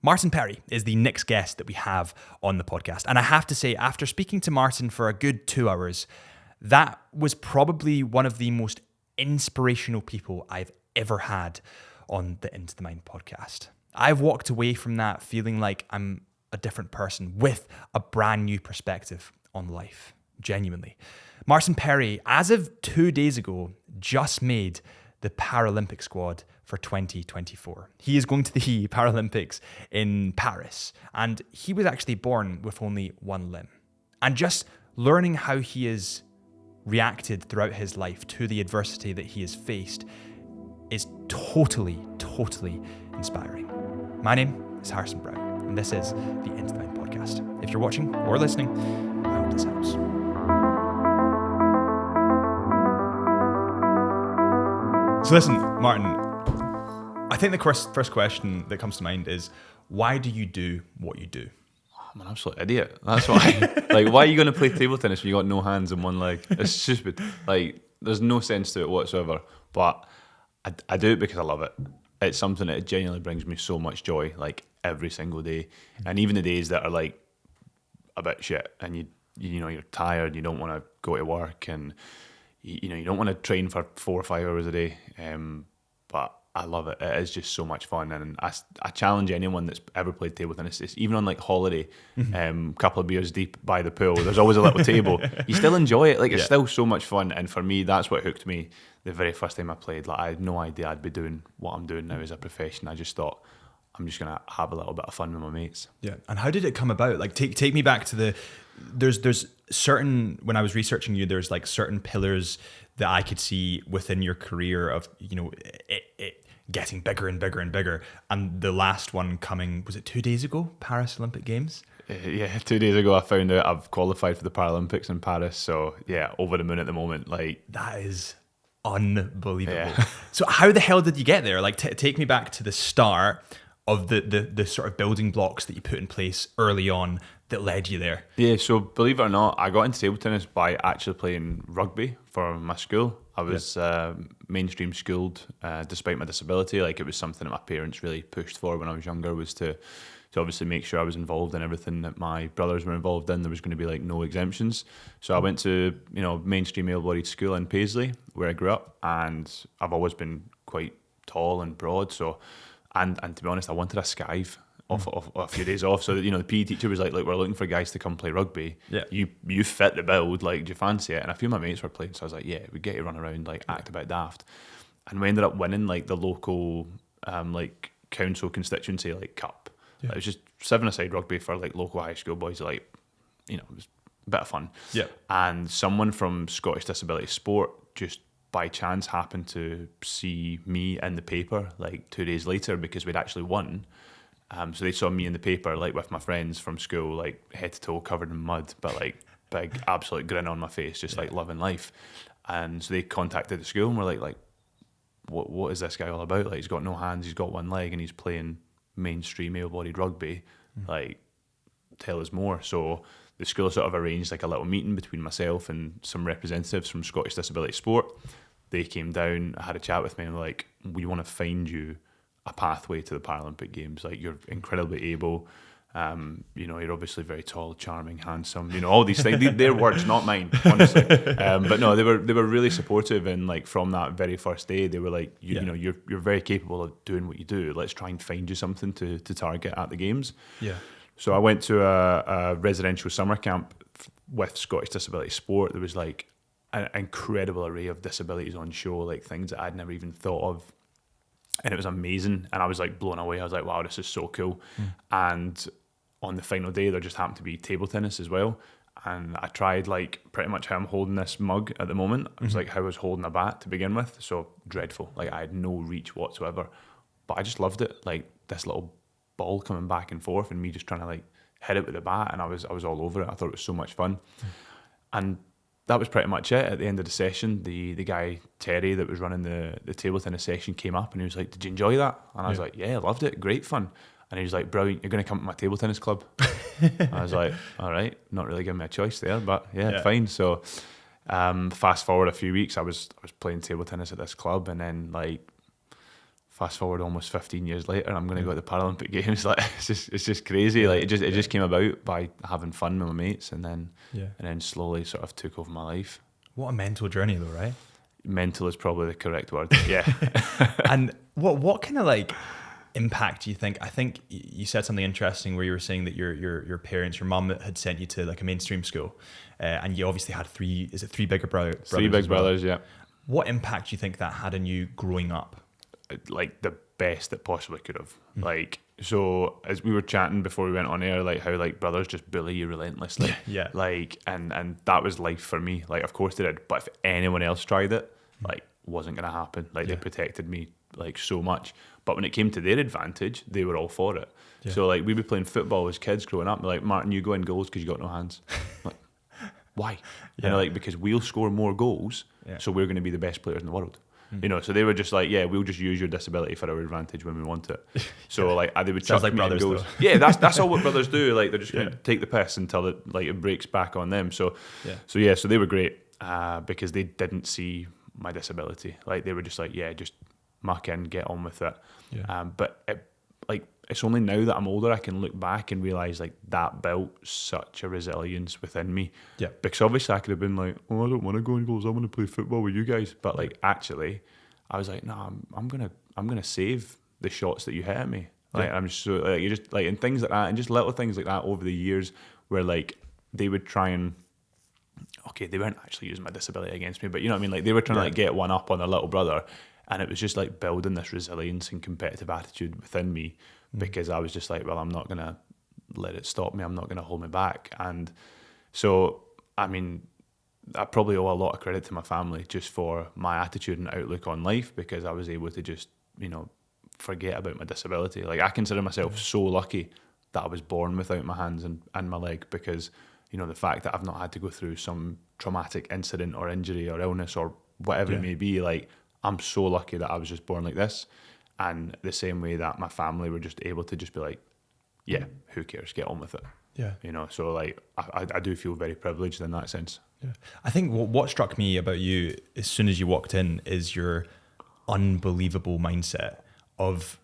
Martin Perry is the next guest that we have on the podcast. And I have to say, after speaking to Martin for a good 2 hours, that was probably one of the most inspirational people I've ever had on the Into the Mind podcast. I've walked away from that feeling like I'm a different person with a brand new perspective on life, genuinely. Martin Perry, as of 2 days ago, just made the Paralympic squad for 2024. He is going to the Paralympics in Paris, and he was actually born with only one limb. And just learning how he has reacted throughout his life to the adversity that he has faced is totally inspiring. My name is Harrison Brown, and this is the Into the Mind podcast. If you're watching or listening, I hope this helps. So listen, Martin, I think the first question that comes to mind is, why do you do what you do? I'm an absolute idiot. That's why. Like, why are you going to play table tennis when you got no hands and one leg? It's stupid. Like, there's no sense to it whatsoever. But I do it because I love it. It's something that genuinely brings me so much joy, like every single day. And even the days that are like a bit shit and you're tired, you don't want to go to work, and you don't want to train for 4 or 5 hours a day. But I love it. It is just so much fun, and I challenge anyone that's ever played table tennis. It's even on like holiday, couple of beers deep by the pool, there's always a little table. You still enjoy it. Like, it's still so much fun. And for me, that's what hooked me the very first time I played. Like, I had no idea I'd be doing what I'm doing now as a profession. I just thought, I'm just gonna have a little bit of fun with my mates. Yeah. And how did it come about? Like, take me back to there's certain, when I was researching you, there's like certain pillars that I could see within your career of, it getting bigger and bigger and bigger. And the last one coming, was it 2 days ago? Paris Olympic Games? Yeah, 2 days ago I found out I've qualified for the Paralympics in Paris. So yeah, over the moon at the moment. Like, that is unbelievable. Yeah. So how the hell did you get there? Like, take me back to the start of the sort of building blocks that you put in place early on that led you there. Yeah, so believe it or not, I got into table tennis by actually playing rugby for my school. I was mainstream schooled despite my disability. Like, it was something that my parents really pushed for when I was younger, was to obviously make sure I was involved in everything that my brothers were involved in. There was going to be like no exemptions. So I went to mainstream able-bodied school in Paisley, where I grew up, and I've always been quite tall and broad. So and to be honest, I wanted a skive off a few days off. So that, the PE teacher was like, we're looking for guys to come play rugby. Yeah. You fit the build, like, do you fancy it? And a few of my mates were playing, so I was like, yeah, we get to run around, like, act about daft. And we ended up winning like the local like council constituency like cup. Yeah. It was just 7-a-side rugby for like local high school boys. Like, it was a bit of fun. Yeah. And someone from Scottish Disability Sport just by chance happened to see me in the paper like 2 days later, because we'd actually won. So they saw me in the paper, like, with my friends from school, like head to toe covered in mud, but like big absolute grin on my face, just like loving life. And so they contacted the school and were like, what is this guy all about? Like, he's got no hands, he's got one leg, and he's playing mainstream able-bodied rugby. Like, tell us more. So the school sort of arranged like a little meeting between myself and some representatives from Scottish Disability Sport. They came down, had a chat with me, and were like, we want to find you a pathway to the Paralympic Games. Like, you're incredibly able. You're obviously very tall, charming, handsome. All these things. Their words, not mine, honestly. But no, they were really supportive, and like from that very first day, they were like, you're very capable of doing what you do. Let's try and find you something to target at the games. Yeah. So I went to a residential summer camp with Scottish Disability Sport. There was like an incredible array of disabilities on show, like things that I'd never even thought of. And it was amazing, and I was like blown away. I was like, wow, this is so cool. And on the final day, there just happened to be table tennis as well. And I tried like pretty much how I'm holding this mug at the moment. It was like how I was holding a bat to begin with. So dreadful. Like, I had no reach whatsoever. But I just loved it. Like, this little ball coming back and forth and me just trying to like hit it with the bat, and I was all over it. I thought it was so much fun. And that was pretty much it. At the end of the session, the guy, Terry, that was running the table tennis session, came up and he was like, did you enjoy that? And I was like, yeah, I loved it. Great fun. And he was like, brilliant, you're going to come to my table tennis club. I was like, all right, not really giving me a choice there, but yeah. Fine. So fast forward a few weeks, I was playing table tennis at this club, and then like fast forward almost 15 years later, I'm going to go to the Paralympic Games. Like it's just crazy. Like it just came about by having fun with my mates, and then slowly sort of took over my life. What a mental journey, though, right? Mental is probably the correct word. Yeah. And what kind of like impact do you think? I think you said something interesting where you were saying that your parents, your mum had sent you to like a mainstream school, and you obviously had three bigger brothers? Three big brothers, yeah. What impact do you think that had on you growing up? Like the best it possibly could have. Like, so as we were chatting before we went on air, like how like brothers just bully you relentlessly. Yeah. Like, and that was life for me. Like, of course they did, but if anyone else tried it, like, wasn't gonna happen. Like, they protected me like so much. But when it came to their advantage, they were all for it. Yeah. So like we'd be playing football as kids growing up. They're like, Martin, you go in goals because you got no hands. I'm like, why? Yeah. And they're like, because we'll score more goals, so we're going to be the best players in the world. You know, so they were just like, yeah, we'll just use your disability for our advantage when we want it. So like, they would chuck like me brothers, in goals. Though. Yeah, that's all what brothers do. Like they're just going to take the piss until it breaks back on them. So they were great because they didn't see my disability. Like they were just like, yeah, just muck in, get on with it. Yeah. But it's only now that I'm older I can look back and realise like that built such a resilience within me. Yeah. Because obviously I could have been like, oh, I don't want to go in goals, I want to play football with you guys. But like actually, I was like, no, I'm gonna save the shots that you hit at me. Like I'm just so like you just like and things like that and just little things like that over the years where like they would try and they weren't actually using my disability against me, but you know what I mean? Like they were trying to like get one up on their little brother. And it was just like building this resilience and competitive attitude within me because I was just like, well, I'm not going to let it stop me. I'm not going to hold me back. And so, I mean, I probably owe a lot of credit to my family just for my attitude and outlook on life because I was able to just, you know, forget about my disability. Like I consider myself so lucky that I was born without my hands and my leg because, you know, the fact that I've not had to go through some traumatic incident or injury or illness or whatever it may be, like, I'm so lucky that I was just born like this. And the same way that my family were just able to just be like, yeah, who cares? Get on with it. Yeah. You know, so like, I do feel very privileged in that sense. Yeah. I think what struck me about you as soon as you walked in is your unbelievable mindset of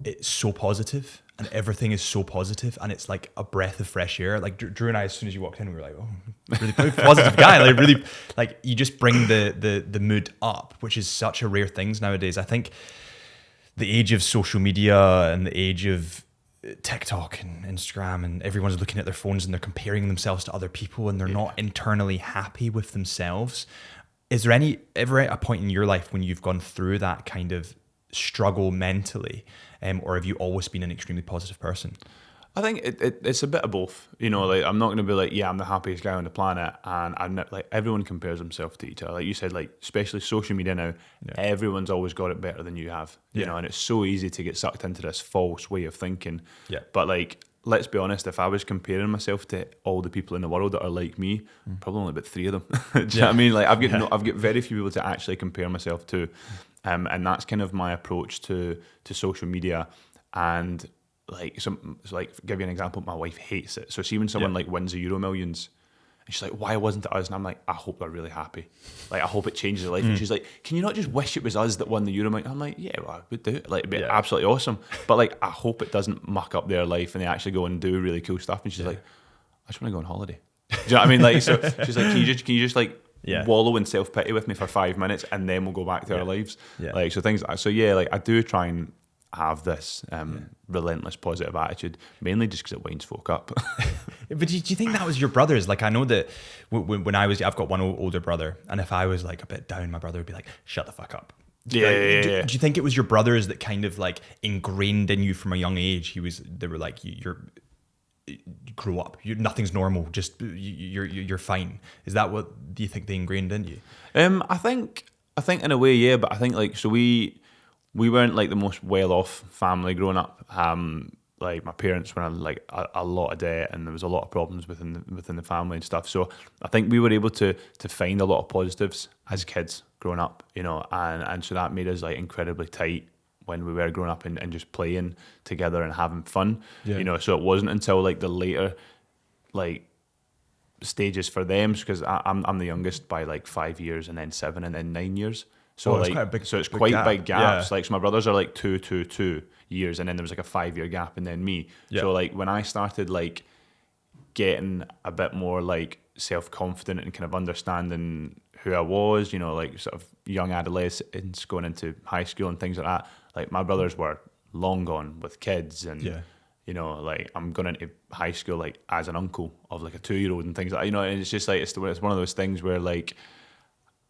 it's so positive and everything is so positive and it's like a breath of fresh air. Like Drew and I, as soon as you walked in, we were like, oh, really positive guy. Like really, like you just bring the mood up, which is such a rare thing nowadays. I think the age of social media and the age of TikTok and Instagram and everyone's looking at their phones and they're comparing themselves to other people and they're not internally happy with themselves. Is there ever a point in your life when you've gone through that kind of struggle mentally, or have you always been an extremely positive person? I think it's a bit of both. You know, like I'm not going to be like, yeah, I'm the happiest guy on the planet, and I'm not, like everyone compares themselves to each other. Like you said, like especially social media now, everyone's always got it better than you have. You know, and it's so easy to get sucked into this false way of thinking. Yeah. But like, let's be honest, if I was comparing myself to all the people in the world that are like me, probably only about 3 of them. Do you know what I mean? Like I've got very few people to actually compare myself to. And that's kind of my approach to social media. And like, so like, give you an example, my wife hates it. So see when someone like wins the Euro Millions, and she's like, why wasn't it us? And I'm like, I hope they're really happy. Like, I hope it changes their life. And she's like, can you not just wish it was us that won the Euro Millions? I'm like, yeah, well, I would do it. Like, it'd be absolutely awesome. But like, I hope it doesn't muck up their life and they actually go and do really cool stuff. And she's like, I just want to go on holiday. Do you know what I mean? Like, so she's like, can you just like, wallow in self-pity with me for 5 minutes and then we'll go back to our lives. Like, so things like that. So yeah, like I do try and have this relentless positive attitude, mainly just because it winds folk up. But do you think that was your brothers? Like I know that when I've got one older brother, and if I was like a bit down, my brother would be like, shut the fuck up. Do you think it was your brothers that kind of like ingrained in you from a young age? They were like, you grow up. Nothing's normal. Just you're fine. Is that what do you think they ingrained in you? I think in a way, yeah. But I think like so we weren't like the most well off family growing up. Like my parents were in like a lot of debt, and there was a lot of problems within the family and stuff. So I think we were able to find a lot of positives as kids growing up, you know, and so that made us like incredibly tight when we were growing up and just playing together and having fun, you know. So it wasn't until like the later like stages for them, because I'm the youngest by like 5 years and then 7 and then 9 years. So it's like, quite a big, so it's big quite gap. big gaps. Yeah. Like, so my brothers are like 2 years, and then there was like a 5-year gap, and then me. Yeah. So like when I started like getting a bit more like self-confident and kind of understanding who I was, you know, like sort of young adolescents going into high school and things like that, like my brothers were long gone with kids, and Yeah. you know, like I'm going into high school like as an uncle of like a 2-year-old and things like that, you know, and it's just like it's one of those things where like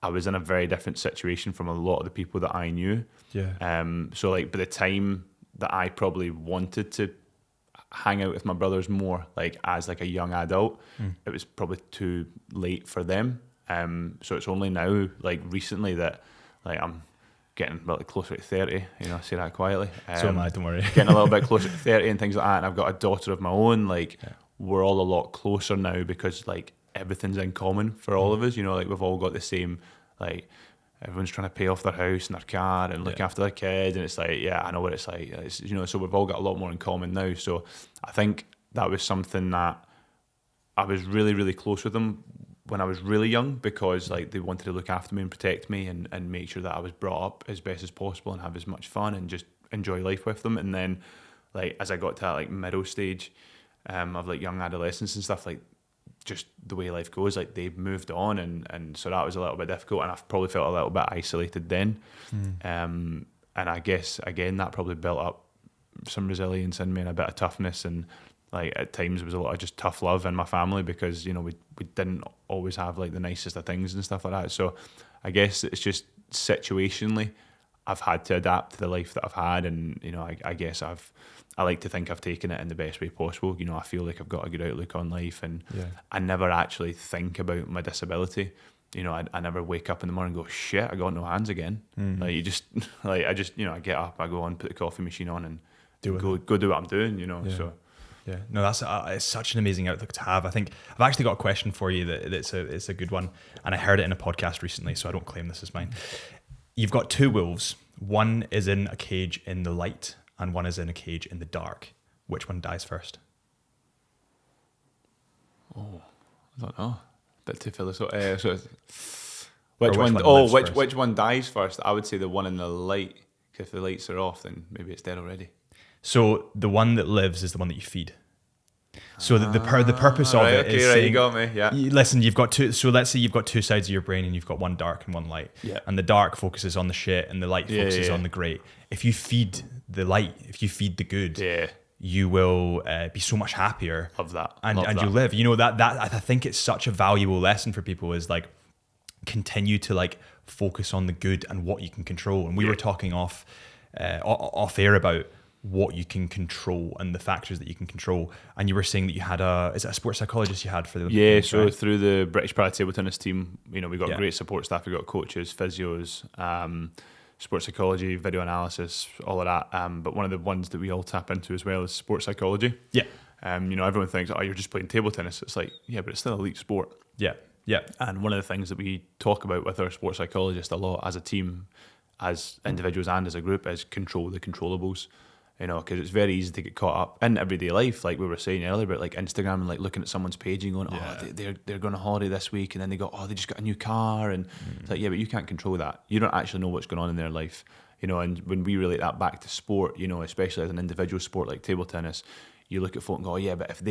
I was in a very different situation from a lot of the people that I knew. Yeah. So like by the time that I probably wanted to hang out with my brothers more, like as like a young adult, it was probably too late for them. So it's only now, like recently, that like I'm getting a bit closer to 30. You know, I say that quietly. So am I. Don't worry. Getting a little bit closer to 30 and things like that. And I've got a daughter of my own. Like we're all a lot closer now because like everything's in common for all of us. You know, like we've all got the same, like everyone's trying to pay off their house and their car and look after their kids, and it's like, yeah, I know what it's like. It's, you know, so we've all got a lot more in common now. So I think that was something that I was really, really close with them when I was really young, because like they wanted to look after me and protect me and make sure that I was brought up as best as possible and have as much fun and just enjoy life with them. And then like as I got to that like middle stage of like young adolescence and stuff, like just the way life goes, like they've moved on, and so that was a little bit difficult, and I've probably felt a little bit isolated then. And I guess again that probably built up some resilience in me and a bit of toughness, and like at times it was a lot of just tough love in my family, because you know we didn't always have like the nicest of things and stuff like that. So I guess it's just situationally I've had to adapt to the life that I've had, and you know I guess I like to think I've taken it in the best way possible. You know, I feel like I've got a good outlook on life, and I never actually think about my disability. You know, I never wake up in the morning and go, shit, I got no hands again. Like you just, like I just, you know, I get up, I go on, put the coffee machine on, and go do what I'm doing. You know, so. Yeah, no, that's it's such an amazing outlook to have. I think I've actually got a question for you it's a good one, and I heard it in a podcast recently, so I don't claim this is mine. You've got two wolves. One is in a cage in the light, and one is in a cage in the dark. Which one dies first? Oh, I don't know. Bit too philosophical. Which one dies first? I would say the one in the light, because if the lights are off, then maybe it's dead already. So the one that lives is the one that you feed. So the purpose of it is right, you got me. Yeah. Listen, you've got two. So let's say you've got two sides of your brain, and you've got one dark and one light. Yeah. And the dark focuses on the shit, and the light focuses on the great. If you feed the light, if you feed the good, you will be so much happier. Love that. And you live. You know that I think it's such a valuable lesson for people, is like continue to like focus on the good and what you can control. And we were talking off air about what you can control and the factors that you can control. And you were saying that you had a sports psychologist you had for the Olympics, so right? Through the British Para Table Tennis team, you know, we got great support staff. We got coaches, physios, sports psychology, video analysis, all of that. But one of the ones that we all tap into as well is sports psychology. Yeah. You know, everyone thinks, oh, you're just playing table tennis. It's like, yeah, but it's still elite sport. Yeah. Yeah. And one of the things that we talk about with our sports psychologist a lot as a team, as individuals and as a group, is control the controllables. You know, because it's very easy to get caught up in everyday life, like we were saying earlier, about like Instagram and like looking at someone's page and going, they're going on holiday this week, and then they go, they just got a new car, and it's like, yeah, but you can't control that. You don't actually know what's going on in their life, you know. And when we relate that back to sport, you know, especially as an individual sport like table tennis, you look at folk and go, but if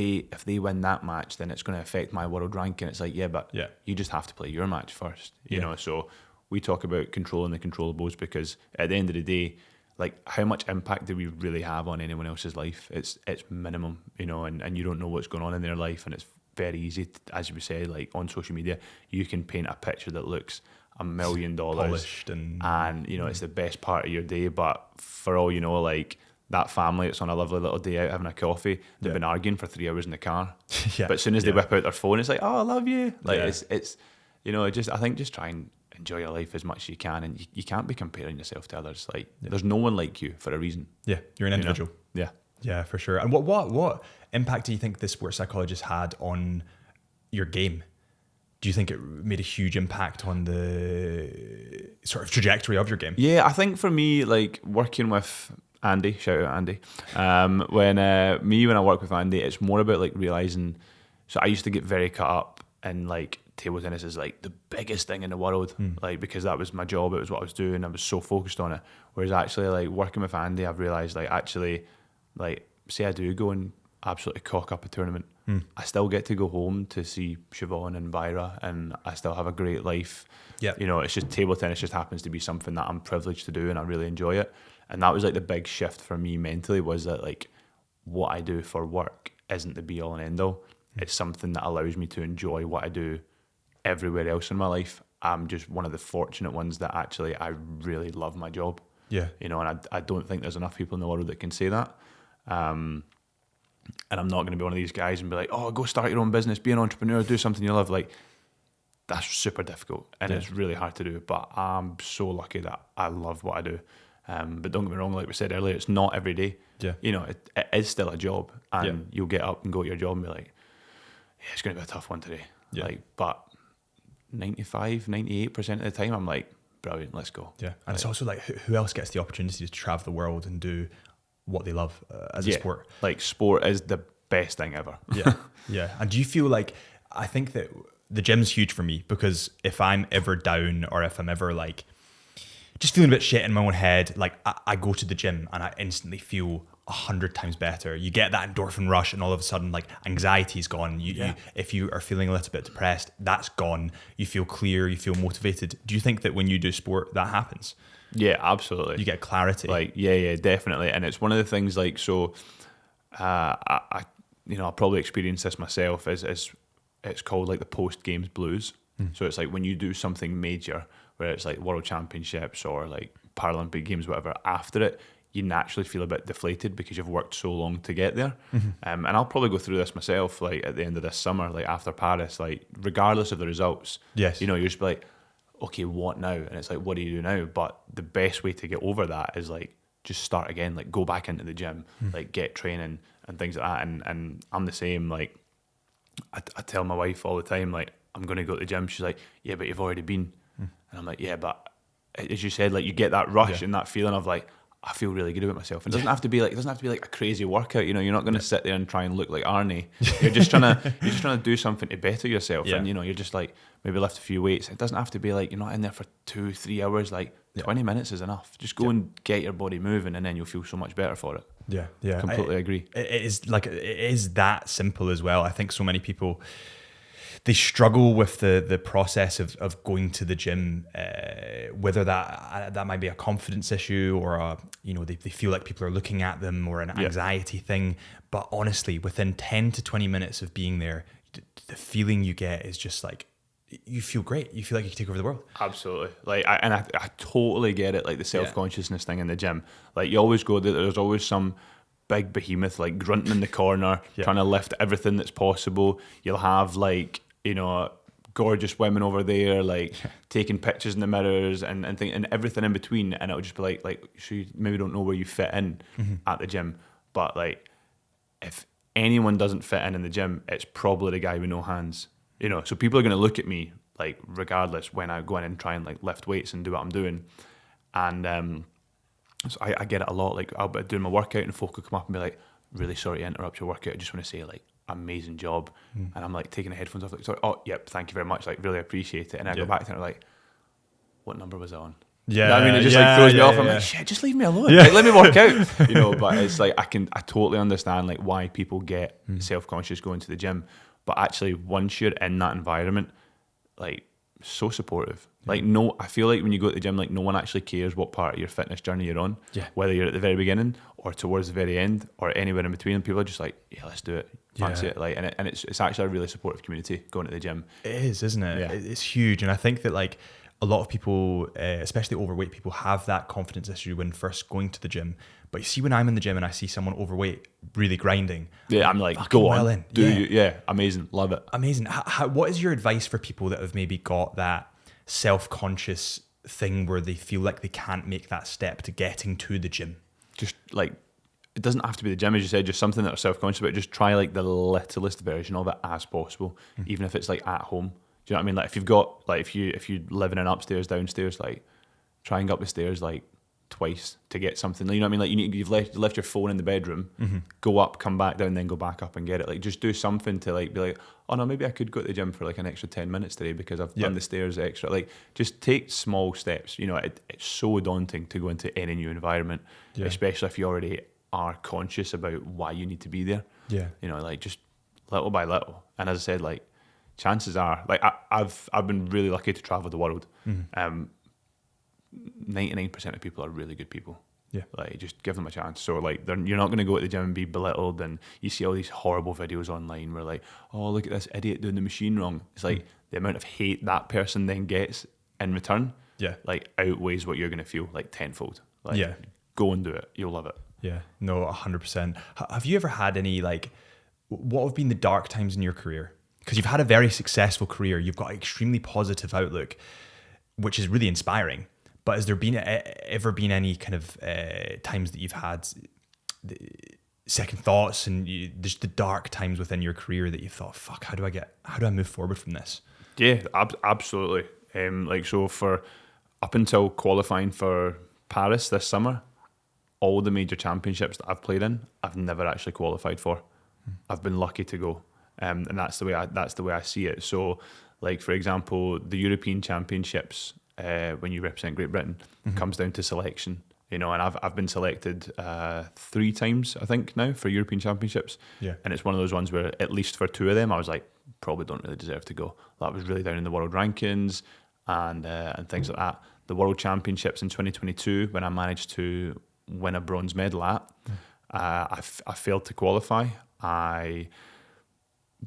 they win that match, then it's going to affect my world ranking. It's like, but you just have to play your match first, you know. So we talk about controlling the controllables, because at the end of the day, like, how much impact do we really have on anyone else's life? It's minimum, you know, and you don't know what's going on in their life, and it's very easy, as you said, like on social media, you can paint a picture that looks $1 million, polished, and you know, it's the best part of your day, but for all you know, like that family that's on a lovely little day out having a coffee, they've been arguing for 3 hours in the car, but as soon as they whip out their phone, it's like, oh, I love you, like it's you know, I think just try and enjoy your life as much as you can, and you can't be comparing yourself to others. Like there's no one like you for a reason. Yeah, you're an individual. You know? Yeah, for sure. And what impact do you think the sports psychologist had on your game? Do you think it made a huge impact on the sort of trajectory of your game? Yeah, I think for me, like working with Andy, shout out Andy, when I work with Andy, it's more about like realizing. So I used to get very caught up in like table tennis is like the biggest thing in the world, like because that was my job, it was what I was doing, I was so focused on it. Whereas actually, like working with Andy, I've realised like actually, like say I do go and absolutely cock up a tournament, I still get to go home to see Siobhan and Vyra, and I still have a great life. Yeah, you know, it's just table tennis just happens to be something that I'm privileged to do, and I really enjoy it. And that was like the big shift for me mentally, was that like what I do for work isn't the be all and end all. It's something that allows me to enjoy what I do everywhere else in my life. I'm just one of the fortunate ones that actually I really love my job. Yeah. You know, and I don't think there's enough people in the world that can say that. And I'm not going to be one of these guys and be like, oh, go start your own business, be an entrepreneur, do something you love. Like, that's super difficult and it's really hard to do. But I'm so lucky that I love what I do. But don't get me wrong, like we said earlier, it's not every day. Yeah. You know, it is still a job, and you'll get up and go to your job and be like, yeah, it's going to be a tough one today. Yeah. Like, but 95, 98% of the time, I'm like, brilliant, let's go. Yeah. And it's also like, who else gets the opportunity to travel the world and do what they love as a sport? Like, sport is the best thing ever. Yeah. Yeah. And do you feel like, I think that the gym's huge for me, because if I'm ever down or if I'm ever like just feeling a bit shit in my own head, like I go to the gym and I instantly feel 100 times better. You get that endorphin rush, and all of a sudden, like, anxiety's gone. You, if you are feeling a little bit depressed, that's gone. You feel clear, you feel motivated. Do you think that when you do sport, that happens? Yeah, absolutely. You get clarity. Like, yeah, definitely. And it's one of the things, like, so, I you know, I probably experienced this myself, is it's called like the post-games blues. So it's like when you do something major, where it's like World Championships or like Paralympic Games, whatever, after it, you naturally feel a bit deflated because you've worked so long to get there. And I'll probably go through this myself, like at the end of this summer, like after Paris, like regardless of the results, Yes. you know, you're just like, okay, what now? And it's like, what do you do now? But the best way to get over that is like, just start again, like go back into the gym, like get training and things like that. And I'm the same. Like I tell my wife all the time, like, I'm going to go to the gym. She's like, yeah, but you've already been. And I'm like, yeah, but as you said, like you get that rush and that feeling of like, I feel really good about myself. It doesn't have to be like a crazy workout. You know, you're not going to sit there and try and look like Arnie. You're just trying to do something to better yourself. And you know, you're just like, maybe lift a few weights. It doesn't have to be like you're not in there for 2-3 hours. Like 20 minutes is enough. Just go and get your body moving, and then you'll feel so much better for it. Yeah. Completely agree. It is that simple as well. I think so many people, they struggle with the process of going to the gym, whether that might be a confidence issue or they feel like people are looking at them, or an anxiety thing. But honestly, within 10 to 20 minutes of being there, the feeling you get is just like, you feel great. You feel like you can take over the world. Absolutely. Like, I totally get it. Like the self-consciousness thing in the gym. Like you always go there. There's always some big behemoth like grunting in the corner, trying to lift everything that's possible. You'll have like, you know, gorgeous women over there, like taking pictures in the mirrors and everything in between. And it'll just be like, so you maybe don't know where you fit in at the gym. But like, if anyone doesn't fit in the gym, it's probably the guy with no hands. You know, so people are going to look at me like regardless when I go in and try and like lift weights and do what I'm doing. And so I get it a lot. Like I'll be doing my workout and folk will come up and be like, really sorry to interrupt your workout. I just want to say like, amazing job. And I'm like taking the headphones off, like, sorry, oh yep, thank you very much, like really appreciate it. And I go back to it like, what number was it on? Yeah, you know what I mean, it just like throws me off. I'm like, shit, just leave me alone. Like, let me work out. You know, but it's like I totally understand like why people get self-conscious going to the gym. But actually, once you're in that environment, like so supportive. Like I feel like when you go to the gym, like no one actually cares what part of your fitness journey you're on. Yeah. Whether you're at the very beginning or towards the very end or anywhere in between, people are just like, yeah, let's do it. Fancy it. Like, and it's actually a really supportive community going to the gym. It is, isn't it? Yeah. It's huge. And I think that like a lot of people, especially overweight people, have that confidence issue when first going to the gym. But you see, when I'm in the gym and I see someone overweight really grinding, I'm like, go on, in. Amazing, love it. Amazing. What is your advice for people that have maybe got that self-conscious thing where they feel like they can't make that step to getting to the gym? Just like, it doesn't have to be the gym, as you said, just something that are self-conscious about. Just try like the littlest version of it as possible, even if it's like at home. Do you know what I mean? Like if you've got, like if you live in an upstairs, downstairs, like try and go up the stairs like twice to get something. You know what I mean? Like you've left your phone in the bedroom, go up, come back down, then go back up and get it. Like just do something to like be like, oh no, maybe I could go to the gym for like an extra 10 minutes today because I've done the stairs extra. Like just take small steps. You know, it's so daunting to go into any new environment, especially if you already are conscious about why you need to be there. Yeah. You know, like just little by little. And as I said, like chances are, like I've been really lucky to travel the world. 99% of people are really good people. Yeah. Like just give them a chance. So like you're not going to go to the gym and be belittled, and you see all these horrible videos online where like, oh, look at this idiot doing the machine wrong. It's like the amount of hate that person then gets in return, like outweighs what you're going to feel like tenfold. Like go and do it. You'll love it. Yeah. No, 100%. Have you ever had any like, what have been the dark times in your career? Because you've had a very successful career. You've got an extremely positive outlook, which is really inspiring. But has there ever been any kind of times that you've had second thoughts and just the dark times within your career that you thought, fuck, how do I move forward from this? Yeah, absolutely. Like so for up until qualifying for Paris this summer, all the major championships that I've played in, I've never actually qualified for. I've been lucky to go, and that's the way I see it. So, like for example, the European Championships. When you represent Great Britain, comes down to selection, you know, and I've been selected 3 times, I think, now for European Championships. Yeah. And it's one of those ones where at least for 2 of them, I was like, probably don't really deserve to go. That was really down in the world rankings and things like that. The World Championships in 2022, when I managed to win a bronze medal at, I failed to qualify. I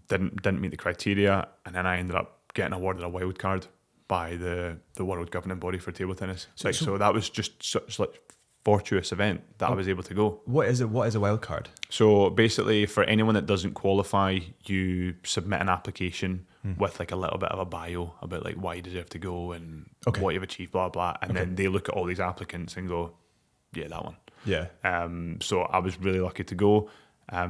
didn't meet the criteria, and then I ended up getting awarded a wild card by the world governing body for table tennis. So that was just such like fortuitous event that I was able to go. What is it? What is a wild card? So basically, for anyone that doesn't qualify, you submit an application with like a little bit of a bio about like why you deserve to go and what you've achieved, blah blah, and then they look at all these applicants and go, yeah, that one. Yeah. So I was really lucky to go.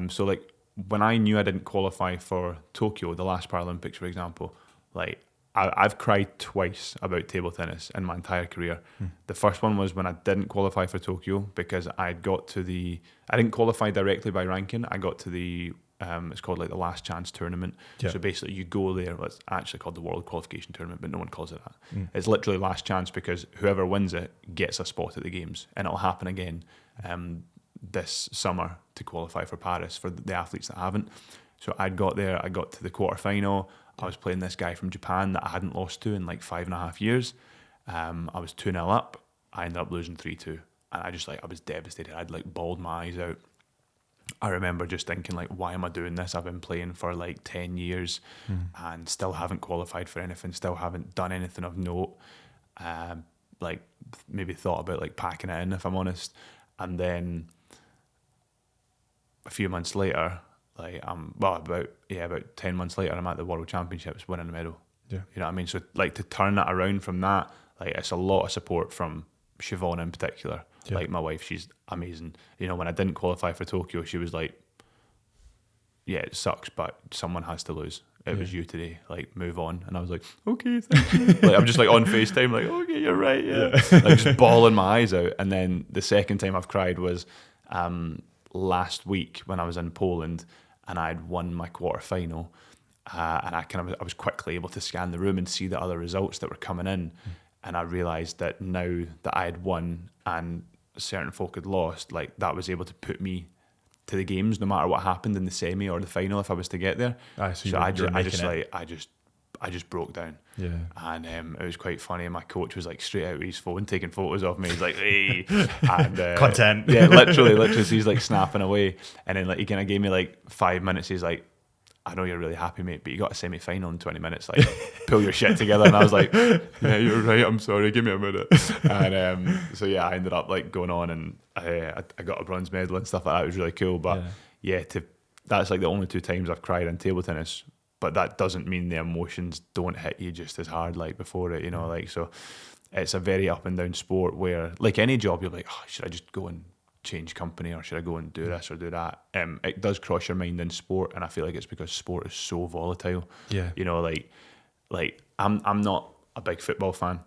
So like when I knew I didn't qualify for Tokyo, the last Paralympics, for example, like. I've cried twice about table tennis in my entire career. The first one was when I didn't qualify for Tokyo because I didn't qualify directly by ranking. I got to the, it's called like the last chance tournament. Yeah. So basically you go there, well, it's actually called the World Qualification Tournament, but no one calls it that. It's literally last chance because whoever wins it gets a spot at the games, and it'll happen again this summer to qualify for Paris for the athletes that haven't. So I got there, I got to the quarterfinal. I was playing this guy from Japan that I hadn't lost to in like 5.5 years. I was 2-0 up. I ended up losing 3-2. And I was devastated. I'd like bawled my eyes out. I remember just thinking like, why am I doing this? I've been playing for like 10 years and still haven't qualified for anything, still haven't done anything of note. Like maybe thought about like packing it in, if I'm honest. And then a few months later, like about 10 months later, I'm at the World Championships winning a medal. Yeah. You know what I mean? So like to turn that around from that, like it's a lot of support from Siobhan in particular. Yeah. Like my wife, she's amazing. You know, when I didn't qualify for Tokyo, she was like, yeah, it sucks, but someone has to lose. It was you today, like move on. And I was like, okay, thank you. Like I'm just like on FaceTime, like, okay, you're right, yeah. Like just bawling my eyes out. And then the second time I've cried was last week when I was in Poland and I'd won my quarterfinal, and I was quickly able to scan the room and see the other results that were coming in, and I realised that now that I had won and certain folk had lost, like that was able to put me to the games no matter what happened in the semi or the final if I was to get there. So I just broke down. Yeah. And it was quite funny. And my coach was like straight out with his phone taking photos of me. He's like, hey. And, content. Yeah, literally. So he's like snapping away. And then like he kind of gave me like 5 minutes. He's like, I know you're really happy, mate, but you got a semi-final in 20 minutes. Like, pull your shit together. And I was like, yeah, you're right. I'm sorry. Give me a minute. And so yeah, I ended up like going on and I got a bronze medal and stuff like that. It was really cool. But that's like the only 2 times I've cried in table tennis. But that doesn't mean the emotions don't hit you just as hard like before it, you know, like, so it's a very up and down sport where like any job you're like, oh, should I just go and change company or should I go and do this or do that? It does cross your mind in sport, and I feel like it's because sport is so volatile. Yeah. You know, like I'm not a big football fan.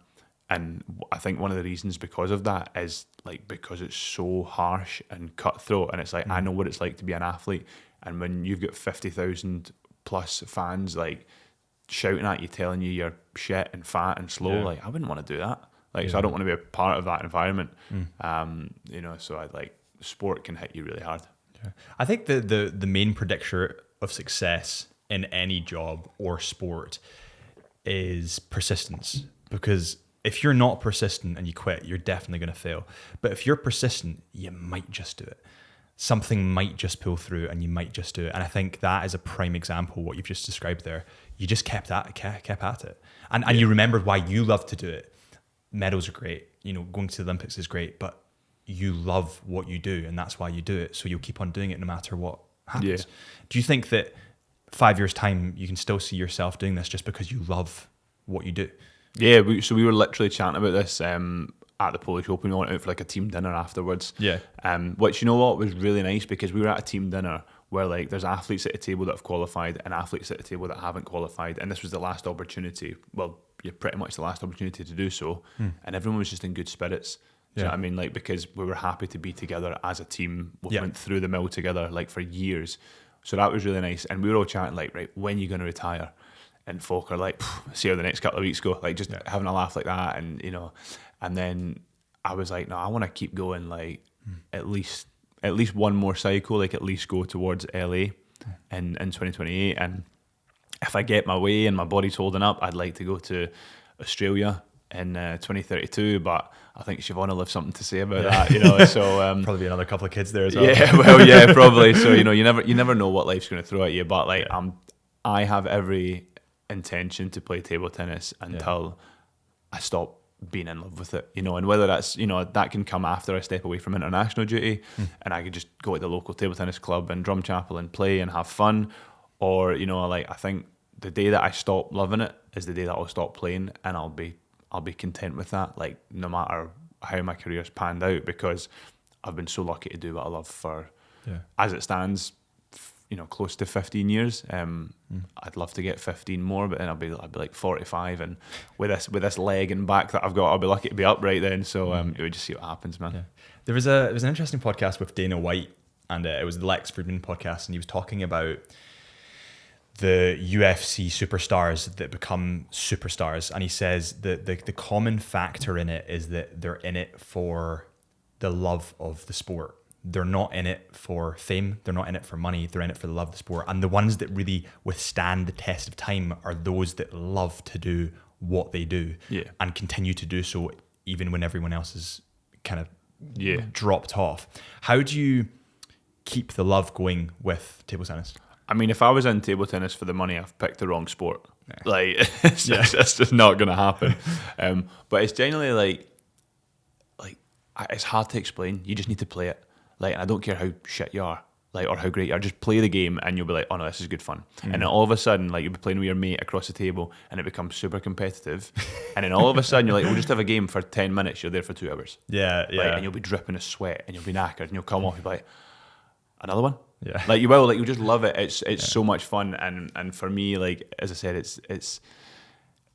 And I think one of the reasons because of that is like because it's so harsh and cutthroat, and it's like I know what it's like to be an athlete, and when you've got 50,000 plus fans like shouting at you, telling you you're shit and fat and slow, like I wouldn't want to do that. Like so I don't want to be a part of that environment. You know, so I like sport can hit you really hard. Yeah. I think the main predictor of success in any job or sport is persistence, because if you're not persistent and you quit, you're definitely going to fail. But if you're persistent, you might just do it. Something might just pull through and you might just do it. And I think that is a prime example, what you've just described there. You just kept at it. And you remembered why you love to do it. Medals are great. You know, going to the Olympics is great, but you love what you do and that's why you do it. So you'll keep on doing it no matter what happens. Yeah. Do you think that 5 years' time, you can still see yourself doing this just because you love what you do? Yeah, so we were literally chatting about this at the Polish Open. We went out for like a team dinner afterwards. Yeah. Which, you know what, was really nice because we were at a team dinner where like there's athletes at the table that have qualified and athletes at the table that haven't qualified. And this was the last opportunity. Well, yeah, pretty much the last opportunity to do so. And everyone was just in good spirits. Do you know what I mean? Like, because we were happy to be together as a team. We went through the mill together like for years. So that was really nice. And we were all chatting like, right, when are you going to retire? And folk are like, see how the next couple of weeks go. Like just having a laugh like that. And, you know, and then I was like, no, I want to keep going like at least one more cycle, like at least go towards LA in 2028. And if I get my way and my body's holding up, I'd like to go to Australia in 2032, but I think Siobhan will have something to say about that, you know. So probably be another couple of kids there as well. Yeah, well, yeah, probably. So you know, you never know what life's going to throw at you. But like, I have every intention to play table tennis until I stop being in love with it, you know. And whether that's, you know, that can come after I step away from international duty, and I could just go to the local table tennis club and drum chapel and play and have fun, or you know, like I think the day that I stop loving it is the day that I'll stop playing, and I'll be content with that, like no matter how my career's panned out, because I've been so lucky to do what I love for, as it stands, you know, close to 15 years. I'd love to get 15 more, but then I'd be like 45, and with this leg and back that I've got, I'll be lucky to be upright then. So we'll just see what happens, man. Yeah. There was an interesting podcast with Dana White, and it was the Lex Friedman podcast, and he was talking about the UFC superstars that become superstars, and he says that the common factor in it is that they're in it for the love of the sport. They're not in it for fame, they're not in it for money, they're in it for the love of the sport. And the ones that really withstand the test of time are those that love to do what they do and continue to do so even when everyone else is kind of dropped off. How do you keep the love going with table tennis? I mean, if I was in table tennis for the money, I've picked the wrong sport. Like, it's just not going to happen. But it's generally like it's hard to explain. You just need to play it. Like, and I don't care how shit you are, like, or how great you are. Just play the game, and you'll be like, oh no, this is good fun. And then all of a sudden, like, you'll be playing with your mate across the table, and it becomes super competitive. And then all of a sudden, you're like, we'll just have a game for 10 minutes. You're there for 2 hours. Yeah. And you'll be dripping with sweat, and you'll be knackered, and you'll come off. You'll be like, another one. Yeah, like you will, like you'll just love it. It's so much fun, and for me, like as I said, it's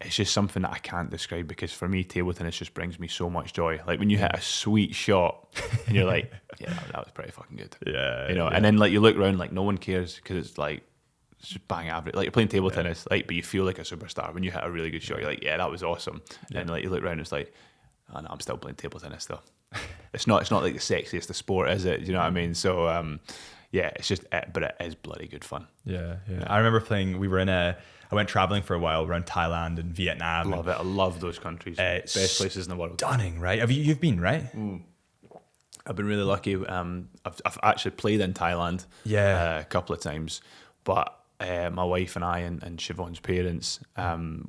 just something that I can't describe, because for me, table tennis just brings me so much joy. Like when you hit a sweet shot, and you're like, yeah, that was pretty fucking good. Yeah, you know. And then like you look around, like no one cares, because it's like it's just bang average. Like you're playing table tennis, like, but you feel like a superstar when you hit a really good shot. You're like, yeah, that was awesome. And like you look around, it's like, oh, no, I'm still playing table tennis though. It's not like the sexiest of sport, is it? You know what I mean? So. Yeah, it's just, but it is bloody good fun. Yeah. I remember playing. I went traveling for a while around Thailand and Vietnam. Love it. I love those countries. Best places in the world. Stunning, right? You've been, right? I've been really lucky. I've actually played in Thailand. A couple of times, but my wife and I and Siobhan's parents,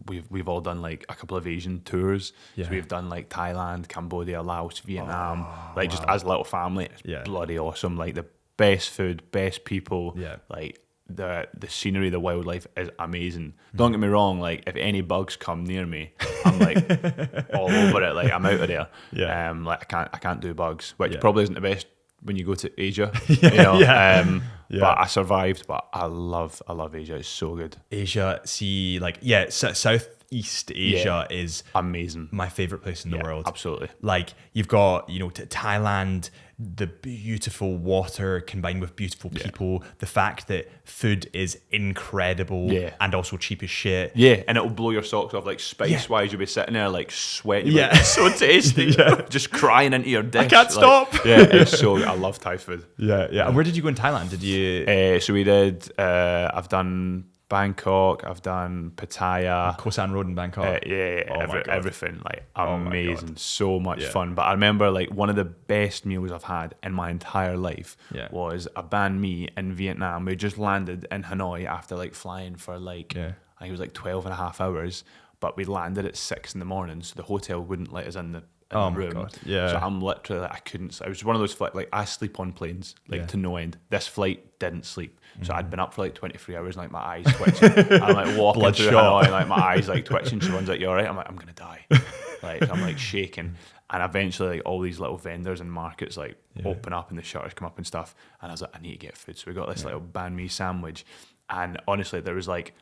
we've all done like a couple of Asian tours. So we've done like Thailand, Cambodia, Laos, Vietnam, just as a little family. It's bloody awesome. Like the best food, best people, like the scenery, the wildlife is amazing. Don't get me wrong, like if any bugs come near me, I'm like all over it, like I'm out of there. Like I can't do bugs, which probably isn't the best when you go to Asia. You know? But I survived. But I love Asia. It's so good. Asia, see, like South Southeast Asia is amazing. my favorite place in the world. Absolutely. Like you've got, Thailand, the beautiful water combined with beautiful people, the fact that food is incredible and also cheap as shit. Yeah, and it'll blow your socks off. Like spice-wise, you'll be sitting there like sweating. Yeah. Like, it's so tasty. Just crying into your dish. I can't stop. Yeah, it's so good. I love Thai food. Yeah. And where did you go in Thailand? Did you? So we did. I've done Bangkok. I've done Pattaya. Koh San Road in Bangkok. Everything like amazing, so much fun. But I remember like one of the best meals I've had in my entire life was a banh mi in Vietnam. We just landed in Hanoi after like flying for like I think it was like 12 and a half hours, but we landed at 6 a.m, so the hotel wouldn't let us in the room. God. Yeah. So I'm literally I couldn't. I was one of those like I sleep on planes like to no end. This flight didn't sleep. So I'd been up for like 23 hours and like my eyes twitching. I'm like walking through Hanoi and like my eyes like twitching. She runs like, "You alright?" I'm like, "I'm gonna die." Like I'm like shaking. And eventually like all these little vendors and markets like open up and the shutters come up and stuff. And I was like, I need to get food. So we got this little banh mi sandwich. And honestly there's like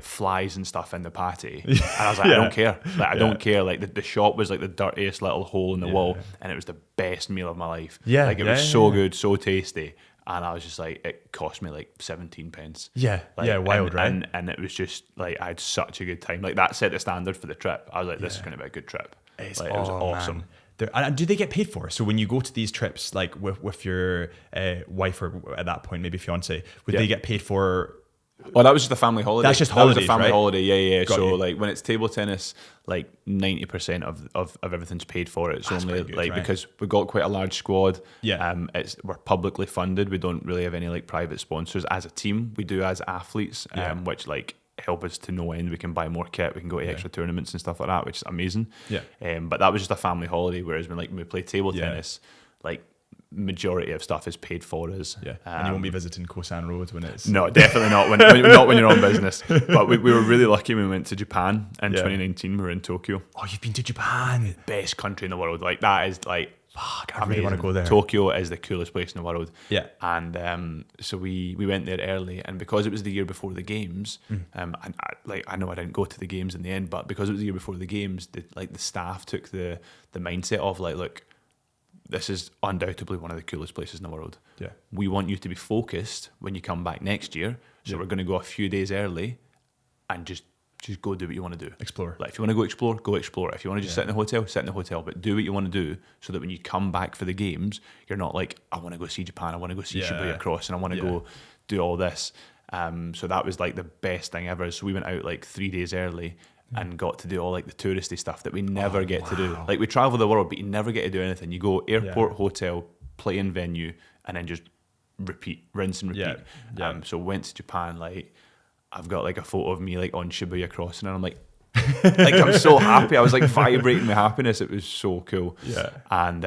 flies and stuff in the patty. And I was like, I don't care. Like I don't care. Like the shop was like the dirtiest little hole in the wall and it was the best meal of my life. Yeah. Like it was so good, so tasty. And I was just like, it cost me like 17 pence. Yeah, like, wild, right? And it was just like, I had such a good time. Like that set the standard for the trip. I was like, this is going to be a good trip. It was awesome. And do they get paid for it? So when you go to these trips, like with your wife or at that point, maybe fiance, would they get paid for? Well, that was just a family holiday. That's just holidays, that was a family right? holiday. Yeah. Got so you. like when it's table tennis, like 90% of everything's paid for. It's That's only pretty good, like right? because we've got quite a large squad. Yeah. We're publicly funded. We don't really have any like private sponsors as a team. We do as athletes, which like help us to no end. We can buy more kit. We can go to extra tournaments and stuff like that, which is amazing. Yeah. But that was just a family holiday. Whereas when we play table tennis, like majority of stuff is paid for us. Yeah. And you won't be visiting Koh San Road when it's... No, definitely not. Not when you're on business. But we were really lucky when we went to Japan in 2019. We were in Tokyo. Oh, you've been to Japan. Best country in the world. Like that is like... Fuck, I really want to go there. Tokyo is the coolest place in the world. Yeah. And so we went there early, and because it was the year before the games, I know I didn't go to the games in the end, but because it was the year before the games, the staff took the mindset of like, look, this is undoubtedly one of the coolest places in the world. Yeah. We want you to be focused when you come back next year. So we're going to go a few days early and just go do what you want to do. Explore. Like if you want to go explore. If you want to just sit in the hotel, but do what you want to do so that when you come back for the games, you're not like, I want to go see Japan, I want to go see Shibuya Cross, and I want to go do all this. So that was like the best thing ever. So we went out like 3 days early and got to do all like the touristy stuff that we never get to do. Like we travel the world, but you never get to do anything. You go airport, hotel, play-in venue, and then just rinse and repeat. So went to Japan, like I've got like a photo of me like on Shibuya Crossing, and I'm like I'm so happy. I was like vibrating with happiness. It was so cool. Yeah. And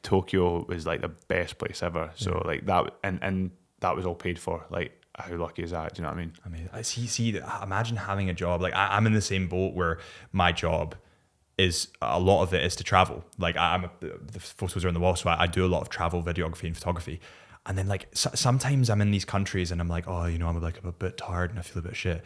Tokyo was like the best place ever. So like that, and that was all paid for. Like, how lucky is that? Do you know what I mean? I mean, see, imagine having a job. Like I'm in the same boat where my job is, a lot of it is to travel. Like the photos are on the wall, so I do a lot of travel videography and photography. And then like sometimes I'm in these countries and I'm like, oh, I'm like a bit tired and I feel a bit shit.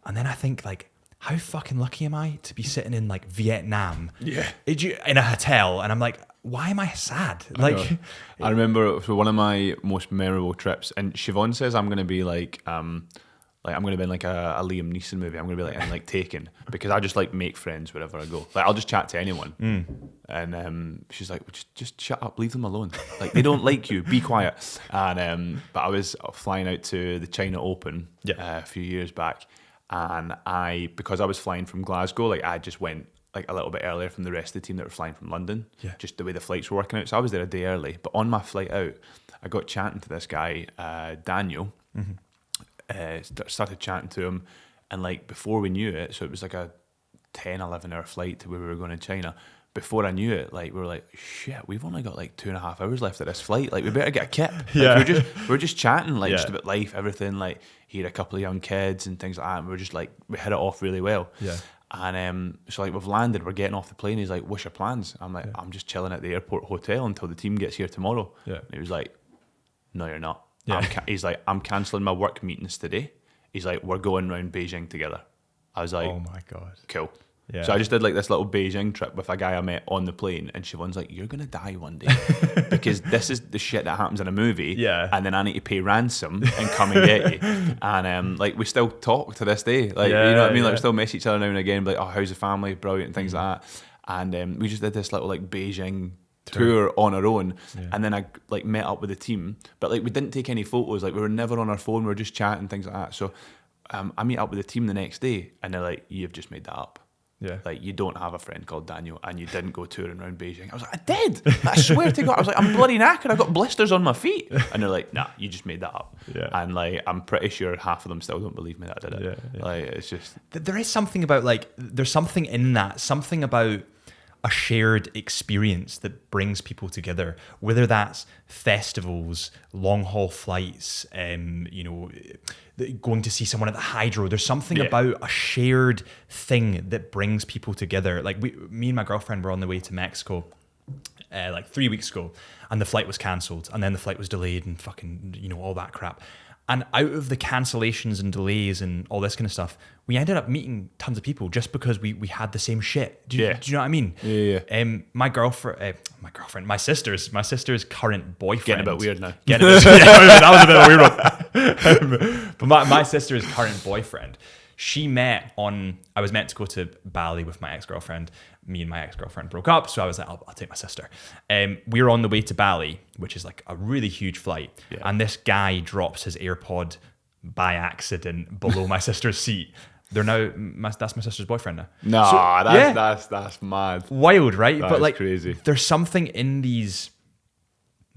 And then I think like, how fucking lucky am I to be sitting in like Vietnam? Yeah. In a hotel, and I'm like, why am I sad? Like, I remember for one of my most memorable trips, and Siobhan says I'm going to be like I'm going to be in like a Liam Neeson movie. I'm going to be like in like Taken, because I just like make friends wherever I go. Like I'll just chat to anyone. And she's like, just shut up, leave them alone. Like they don't like you, be quiet. And but I was flying out to the China Open a few years back, and because I was flying from Glasgow, like I just went like a little bit earlier from the rest of the team that were flying from London, just the way the flights were working out. So I was there a day early, but on my flight out, I got chatting to this guy, Daniel. Started chatting to him, and like before we knew it, so it was like a 10-11 hour flight to where we were going in China. Before I knew it, like we were like, shit, we've only got like 2.5 hours left of this flight. Like we better get a kip. Like, we're just chatting, like just about life, everything. Like he had a couple of young kids and things like that, and we were just like, we hit it off really well. And so like we've landed, we're getting off the plane. He's like, what's your plans? I'm like, I'm just chilling at the airport hotel until the team gets here tomorrow. And he was like, no, you're not. He's like, I'm cancelling my work meetings today. He's like, we're going round Beijing together. I was like, oh my God. Cool. Yeah. So I just did like this little Beijing trip with a guy I met on the plane, and Siobhan's like, "You're gonna die one day because this is the shit that happens in a movie, Yeah. and then I need to pay ransom and come and get you." And like we still talk to this day, like you know what I mean? Like we still mess each other now and again, like, "Oh, how's the family? Brilliant," and things like that. And we just did this little like Beijing tour on our own, and then I like met up with the team, but like we didn't take any photos, like we were never on our phone, we were just chatting, things like that. So I meet up with the team the next day, and they're like, "You've just made that up. Yeah. Like, you don't have a friend called Daniel, and you didn't go touring around Beijing." I was like, "I did. I swear to God." I was like, "I'm bloody knackered. I've got blisters on my feet." And they're like, "Nah, you just made that up." Yeah. And like, I'm pretty sure half of them still don't believe me that I did it. Yeah. Like, it's just... There is something about like, there's something in that, something about a shared experience that brings people together, whether that's festivals, long haul flights, going to see someone at the Hydro. There's something about a shared thing that brings people together. Like me and my girlfriend were on the way to Mexico like 3 weeks ago, and the flight was cancelled, and then the flight was delayed, and fucking, all that crap. And out of the cancellations and delays and all this kind of stuff, we ended up meeting tons of people just because we had the same shit. Do you know what I mean? Yeah. My sister's current boyfriend. Getting a bit weird now. That was a bit of a weird one. But my sister's current boyfriend, I was meant to go to Bali with my ex-girlfriend. Me and my ex-girlfriend broke up, so I was like, I'll take my sister. We were on the way to Bali, which is like a really huge flight, and this guy drops his AirPod by accident below my sister's seat. They're now that's my sister's boyfriend now. No, that's mad. Wild, right? That but is like, crazy. There's something in these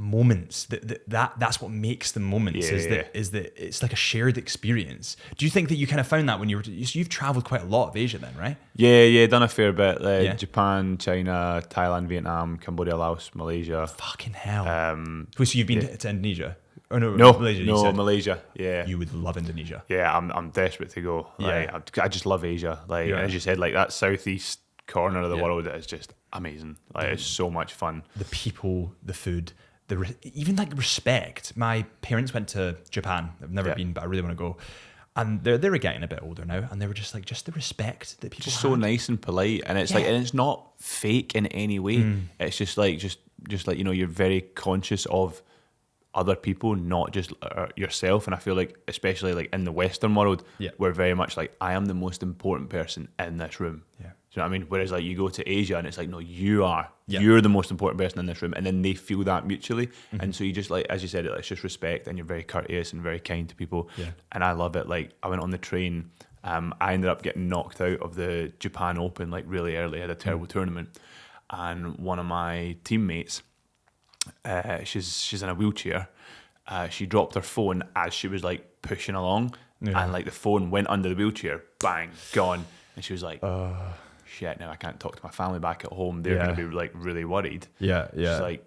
moments that's what makes them moments. Is that it's like a shared experience. Do you think that you kind of found that when you've traveled quite a lot of Asia then, right? Yeah, done a fair bit. Japan, China, Thailand, Vietnam, Cambodia, Laos, Malaysia. Fucking hell. So you've been to Indonesia? Oh no, Malaysia. Malaysia. Yeah, you would love Indonesia. Yeah, I'm desperate to go. Like, I just love Asia. Like as you said, like that southeast corner of the world is just amazing. Like it's so much fun. The people, the food. Even like respect. My parents went to Japan. I've never been, but I really want to go. And they're getting a bit older now, and they were just like, just the respect that people just had. So nice and polite, and it's like, and it's not fake in any way. It's just like you're very conscious of other people, not just yourself. And I feel like, especially like in the Western world, we're very much like, I am the most important person in this room. Yeah. Do you know what I mean? Whereas like you go to Asia and it's like, no, you are. Yeah. You're the most important person in this room. And then they feel that mutually. And so you just like, as you said, it's just respect, and you're very courteous and very kind to people. Yeah. And I love it. Like I went on the train. I ended up getting knocked out of the Japan Open like really early. I had a terrible tournament. And one of my teammates, she's in a wheelchair. She dropped her phone as she was like pushing along. Yeah. And like the phone went under the wheelchair. Bang, gone. And she was like, shit, now I can't talk to my family back at home. They're going to be like really worried. Yeah. She's like,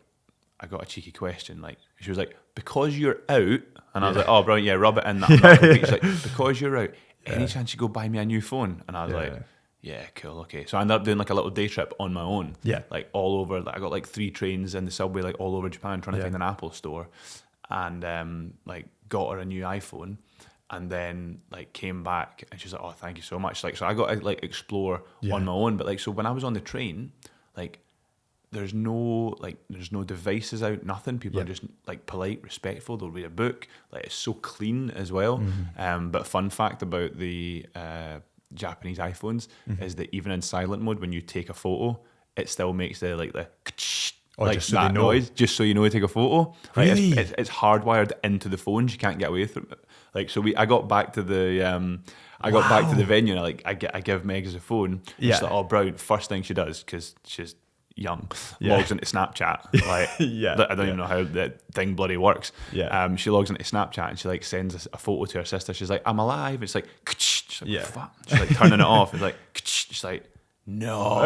I got a cheeky question. Like, she was like, because you're out. And I was like, oh, brilliant, yeah, rub it in. She's like, because you're out, any chance you go buy me a new phone? And I was like, yeah, cool, okay. So I ended up doing like a little day trip on my own. Yeah. Like all over, like I got like 3 trains in the subway, like all over Japan, trying to find an Apple store. And like got her a new iPhone. And then like came back, and she's like, "Oh, thank you so much." Like, so I got to like explore on my own. But like, so when I was on the train, like, there's no devices out, nothing. People are just like polite, respectful. They'll read a book. Like, it's so clean as well. But fun fact about the Japanese iPhones is that even in silent mode, when you take a photo, it still makes the like just so that noise, just so you know to take a photo. Really? Like it's hardwired into the phones. You can't get away from it. Like, so I got back to the back to the venue, and I give Megs a phone. She's like, oh, brilliant. First thing she does, because she's young, logs into Snapchat. Like, I don't even know how that thing bloody works. Yeah. She logs into Snapchat, and she like sends a photo to her sister. She's like, I'm alive. It's like, she's like, fuck. She's like turning it off. It's like, she's like, no.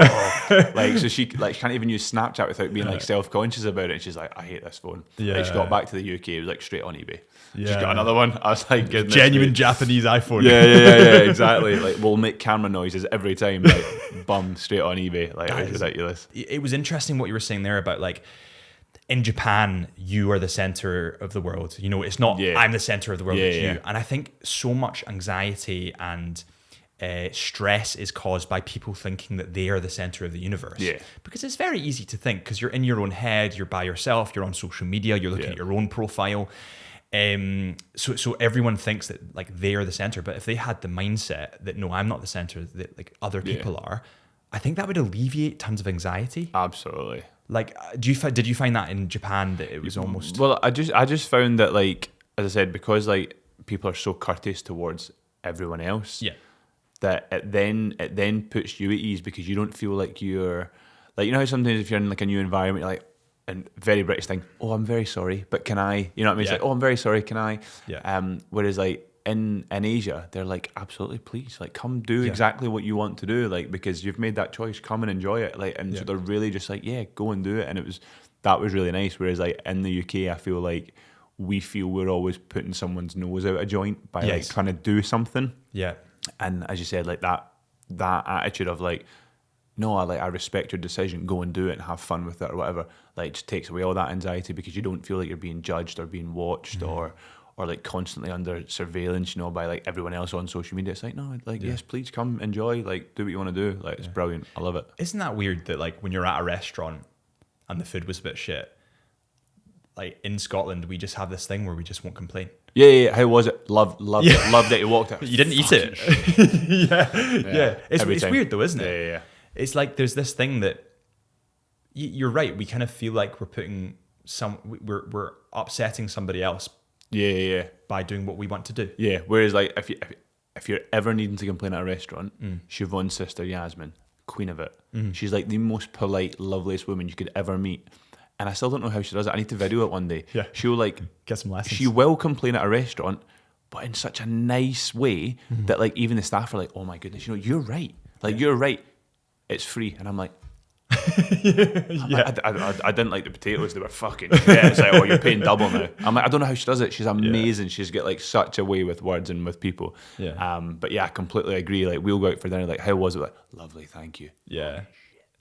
Like, so she can't even use Snapchat without being like self-conscious about it. And she's like, I hate this phone. Like, she got back to the UK, it was like straight on eBay. She's got another one. I was like, goodness, genuine Japanese iPhone. Yeah, exactly. Like, we'll make camera noises every time. Like, bum, straight on eBay. Like, it's ridiculous. It was interesting what you were saying there about like, in Japan, you are the center of the world. You know, it's not I'm the center of the world, it's you. And I think so much anxiety and stress is caused by people thinking that they are the center of the universe. Yeah. Because it's very easy to think, because you're in your own head, you're by yourself, you're on social media, you're looking at your own profile. So everyone thinks that like they are the center, but if they had the mindset that no, I'm not the center, that like other people are, I think that would alleviate tons of anxiety. Absolutely. Like, did you find that in Japan that it was almost? Well, I just found that, like, as I said, because like people are so courteous towards everyone else, that it then puts you at ease, because you don't feel like you're like, you know how sometimes if you're in like a new environment, you're like, and very British thing, oh, I'm very sorry, but can I? You know what I mean? It's like, oh, I'm very sorry, can I? Whereas like in Asia, they're like, absolutely, please, like come do exactly what you want to do, like, because you've made that choice, come and enjoy it, like, and so they're really just like, yeah, go and do it, and that was really nice. Whereas like in the UK, I feel like we feel we're always putting someone's nose out of joint by like trying to do something. And as you said, like that attitude of like, no, I respect your decision, go and do it and have fun with it or whatever, like just takes away all that anxiety, because you don't feel like you're being judged or being watched or like constantly under surveillance, you know, by like everyone else on social media. It's like, no, like, yes, please come enjoy, like do what you want to do. Like it's brilliant. I love it. Isn't that weird that like when you're at a restaurant and the food was a bit shit, like in Scotland, we just have this thing where we just won't complain. Yeah. How was it? Loved it. Loved it. You walked out. You didn't eat it. It's weird though, isn't it? Yeah. It's like there's this thing that you're right. We kind of feel like we're putting we're upsetting somebody else. By doing what we want to do. Yeah. Whereas like if you're ever needing to complain at a restaurant, Siobhan's sister Yasmin, queen of it. She's like the most polite, loveliest woman you could ever meet. And I still don't know how she does it. I need to video it one day. Yeah. She'll like get some lessons. She will complain at a restaurant, but in such a nice way that like even the staff are like, oh my goodness, you know, you're right. Like you're right. It's free. And I'm like, I didn't like the potatoes. They were fucking shit. It's like, oh, you're paying double now. I'm like, I don't know how she does it. She's amazing. She's got like such a way with words and with people. But yeah, I completely agree. Like we'll go out for dinner. Like, how was it? Like, lovely, thank you.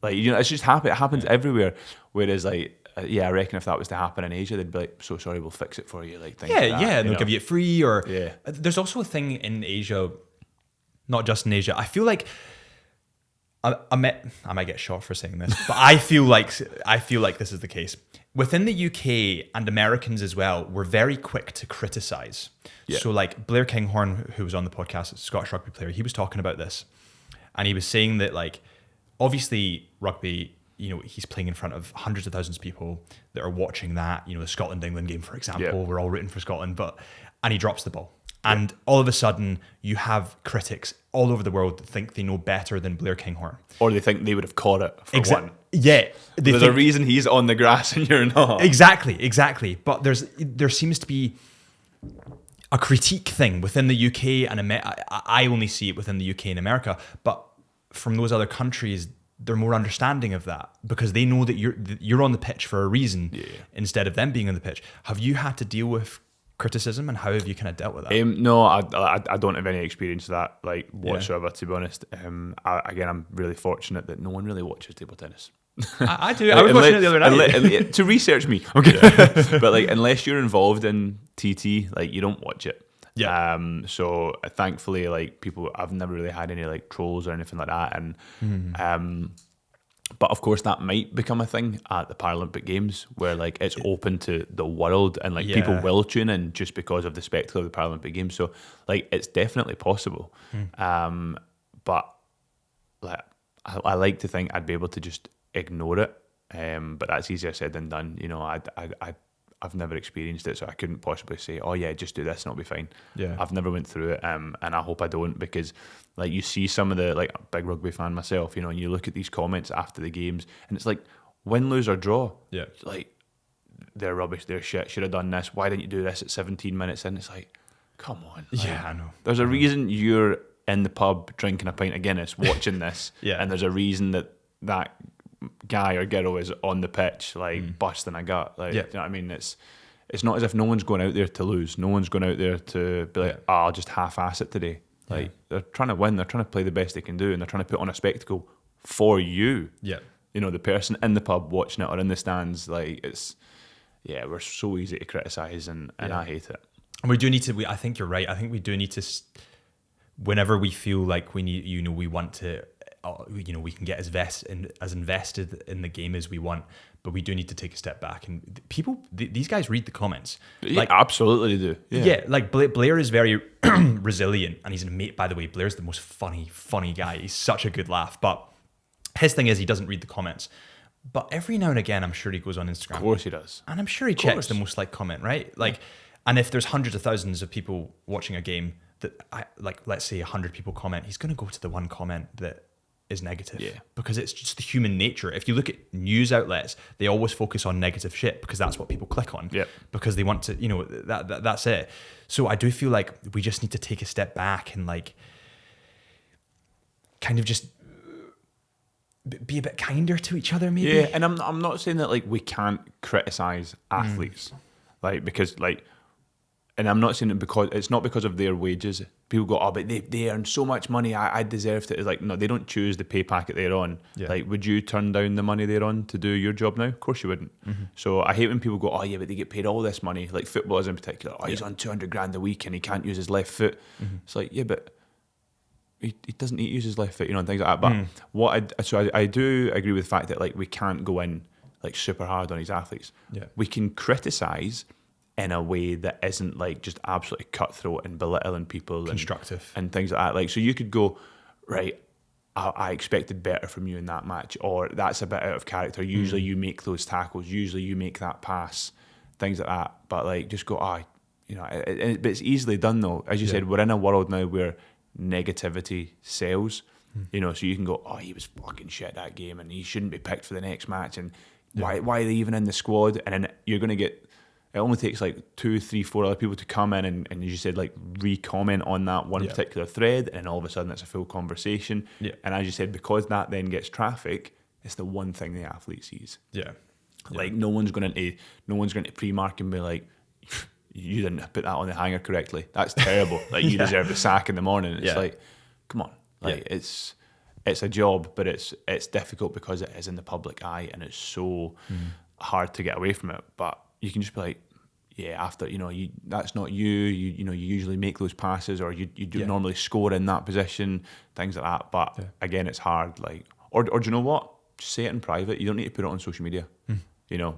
Like, you know, it's just it happens everywhere. Whereas like, I reckon if that was to happen in Asia, they'd be like, so sorry, we'll fix it for you. Like, things like that, and they'll give you it free. Or there's also a thing in Asia, not just in Asia. I feel like I might get shot for saying this, but I feel like this is the case within the UK and Americans as well. We're very quick to criticize. So like Blair Kinghorn, who was on the podcast, a Scottish rugby player, he was talking about this, and he was saying that like obviously rugby, you know, he's playing in front of hundreds of thousands of people that are watching that. You know, the Scotland-England game, for example, we're all rooting for Scotland, and he drops the ball. And all of a sudden, you have critics all over the world that think they know better than Blair Kinghorn. Or they think they would have caught it for one. Yeah. There's a reason he's on the grass and you're not. Exactly. But there seems to be a critique thing within the UK and I only see it within the UK and America. But from those other countries, they're more understanding of that because they know that you're on the pitch for a reason instead of them being on the pitch. Have you had to deal with criticism, and how have you kind of dealt with that? No, I don't have any experience of that like whatsoever, to be honest. I'm really fortunate that no one really watches table tennis. I do. I was watching it the other night to research me. Okay, but like unless you're involved in TT, like you don't watch it. So thankfully, like people, I've never really had any like trolls or anything like that, and but of course that might become a thing at the Paralympic Games where like it's open to the world and like people will tune in just because of the spectacle of the Paralympic Games. So like it's definitely possible. But like I like to think I'd be able to just ignore it. But that's easier said than done. You know, I've never experienced it, so I couldn't possibly say, oh yeah, just do this and it'll be fine. I've never went through it, and I hope I don't, because like you see some of the, like a big rugby fan myself, you know, and you look at these comments after the games and it's like win, lose or draw. Like they're rubbish, they're shit, should have done this, why didn't you do this at 17 minutes in? It's like, come on. Like, I know. There's a reason you're in the pub drinking a pint of Guinness watching this. And there's a reason that guy or girl is on the pitch like busting a gut. Like, do you know what I mean? It's not as if no one's going out there to lose. No one's going out there to be like, I'll just half-ass it today. Like they're trying to win. They're trying to play the best they can do, and they're trying to put on a spectacle for you. You know, the person in the pub watching it or in the stands. Like we're so easy to criticise, and I hate it. And we do need to. I think you're right. I think we do need to. whenever we feel like we need, we want to, we can get as invested in the game as we want, but we do need to take a step back. And these guys read the comments. Yeah, absolutely they do. Yeah, like Blair is very resilient, and he's an mate. By the way, Blair's the most funny guy. He's such a good laugh. But his thing is he doesn't read the comments. But every now and again, I'm sure he goes on Instagram. Of course he does. And I'm sure he checks the most liked comment, right? Like, and if there's hundreds of thousands of people watching a game that, let's say 100 people comment, he's going to go to the one comment that is negative. Yeah. Because it's just the human nature. If you look at news outlets, they always focus on negative shit because that's what people click on. Yeah. Because they want to, that's it. So I do feel like we just need to take a step back and like kind of just be a bit kinder to each other, maybe. Yeah, and I'm not saying that like we can't criticize athletes, like because like, and I'm not saying it because it's not because of their wages. People go, oh, but they earn so much money, I deserve to. It's like, no, they don't choose the pay packet they're on. Yeah. Like, would you turn down the money they're on to do your job now? Of course you wouldn't. Mm-hmm. So I hate when people go, oh yeah, but they get paid all this money, like footballers in particular. Oh, he's on 200 grand a week and he can't use his left foot. Mm-hmm. It's like, yeah, but he doesn't need to use his left foot, and things like that. But I do agree with the fact that like we can't go in like super hard on these athletes. Yeah. We can criticize in a way that isn't like just absolutely cutthroat and belittling people, constructive and things like that. Like, so you could go, right, I expected better from you in that match, or that's a bit out of character. Usually you make those tackles, usually you make that pass, things like that. But like, just go, but it's easily done though. As you said, we're in a world now where negativity sells, so you can go, oh, he was fucking shit that game and he shouldn't be picked for the next match, and why are they even in the squad? And then you're going to get, it only takes like 2, 3, 4 other people to come in and as you said, like re-comment on that one particular thread, and all of a sudden it's a full conversation. And as you said, because that then gets traffic, it's the one thing the athlete sees. Like no one's going to pre-mark and be like, you didn't put that on the hanger correctly. That's terrible. Like you deserve the sack in the morning. It's like, come on. Like it's a job, but it's difficult because it is in the public eye and it's so hard to get away from it. But you can just be like, after that's not you. You usually make those passes, or you do normally score in that position, things like that. But again, it's hard. Like, or do you know what? Just say it in private. You don't need to put it on social media.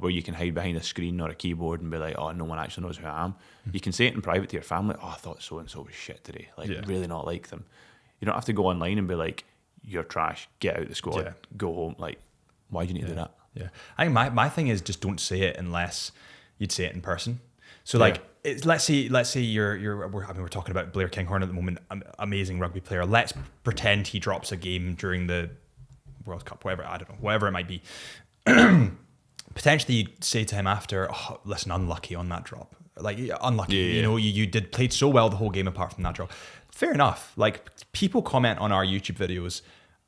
Where you can hide behind a screen or a keyboard and be like, oh, no one actually knows who I am. You can say it in private to your family. Oh, I thought so-and-so was shit today. Like, really not like them. You don't have to go online and be like, you're trash, get out the squad, go home. Like, why do you need to do that? Yeah. I think my thing is just don't say it unless you'd say it in person. So like, let's say we're talking about Blair Kinghorn at the moment, amazing rugby player. Let's pretend he drops a game during the World Cup, whatever it might be. Potentially you'd say to him after, oh, listen, unlucky on that drop. Like, unlucky, you played so well the whole game apart from that drop. Fair enough. Like, people comment on our YouTube videos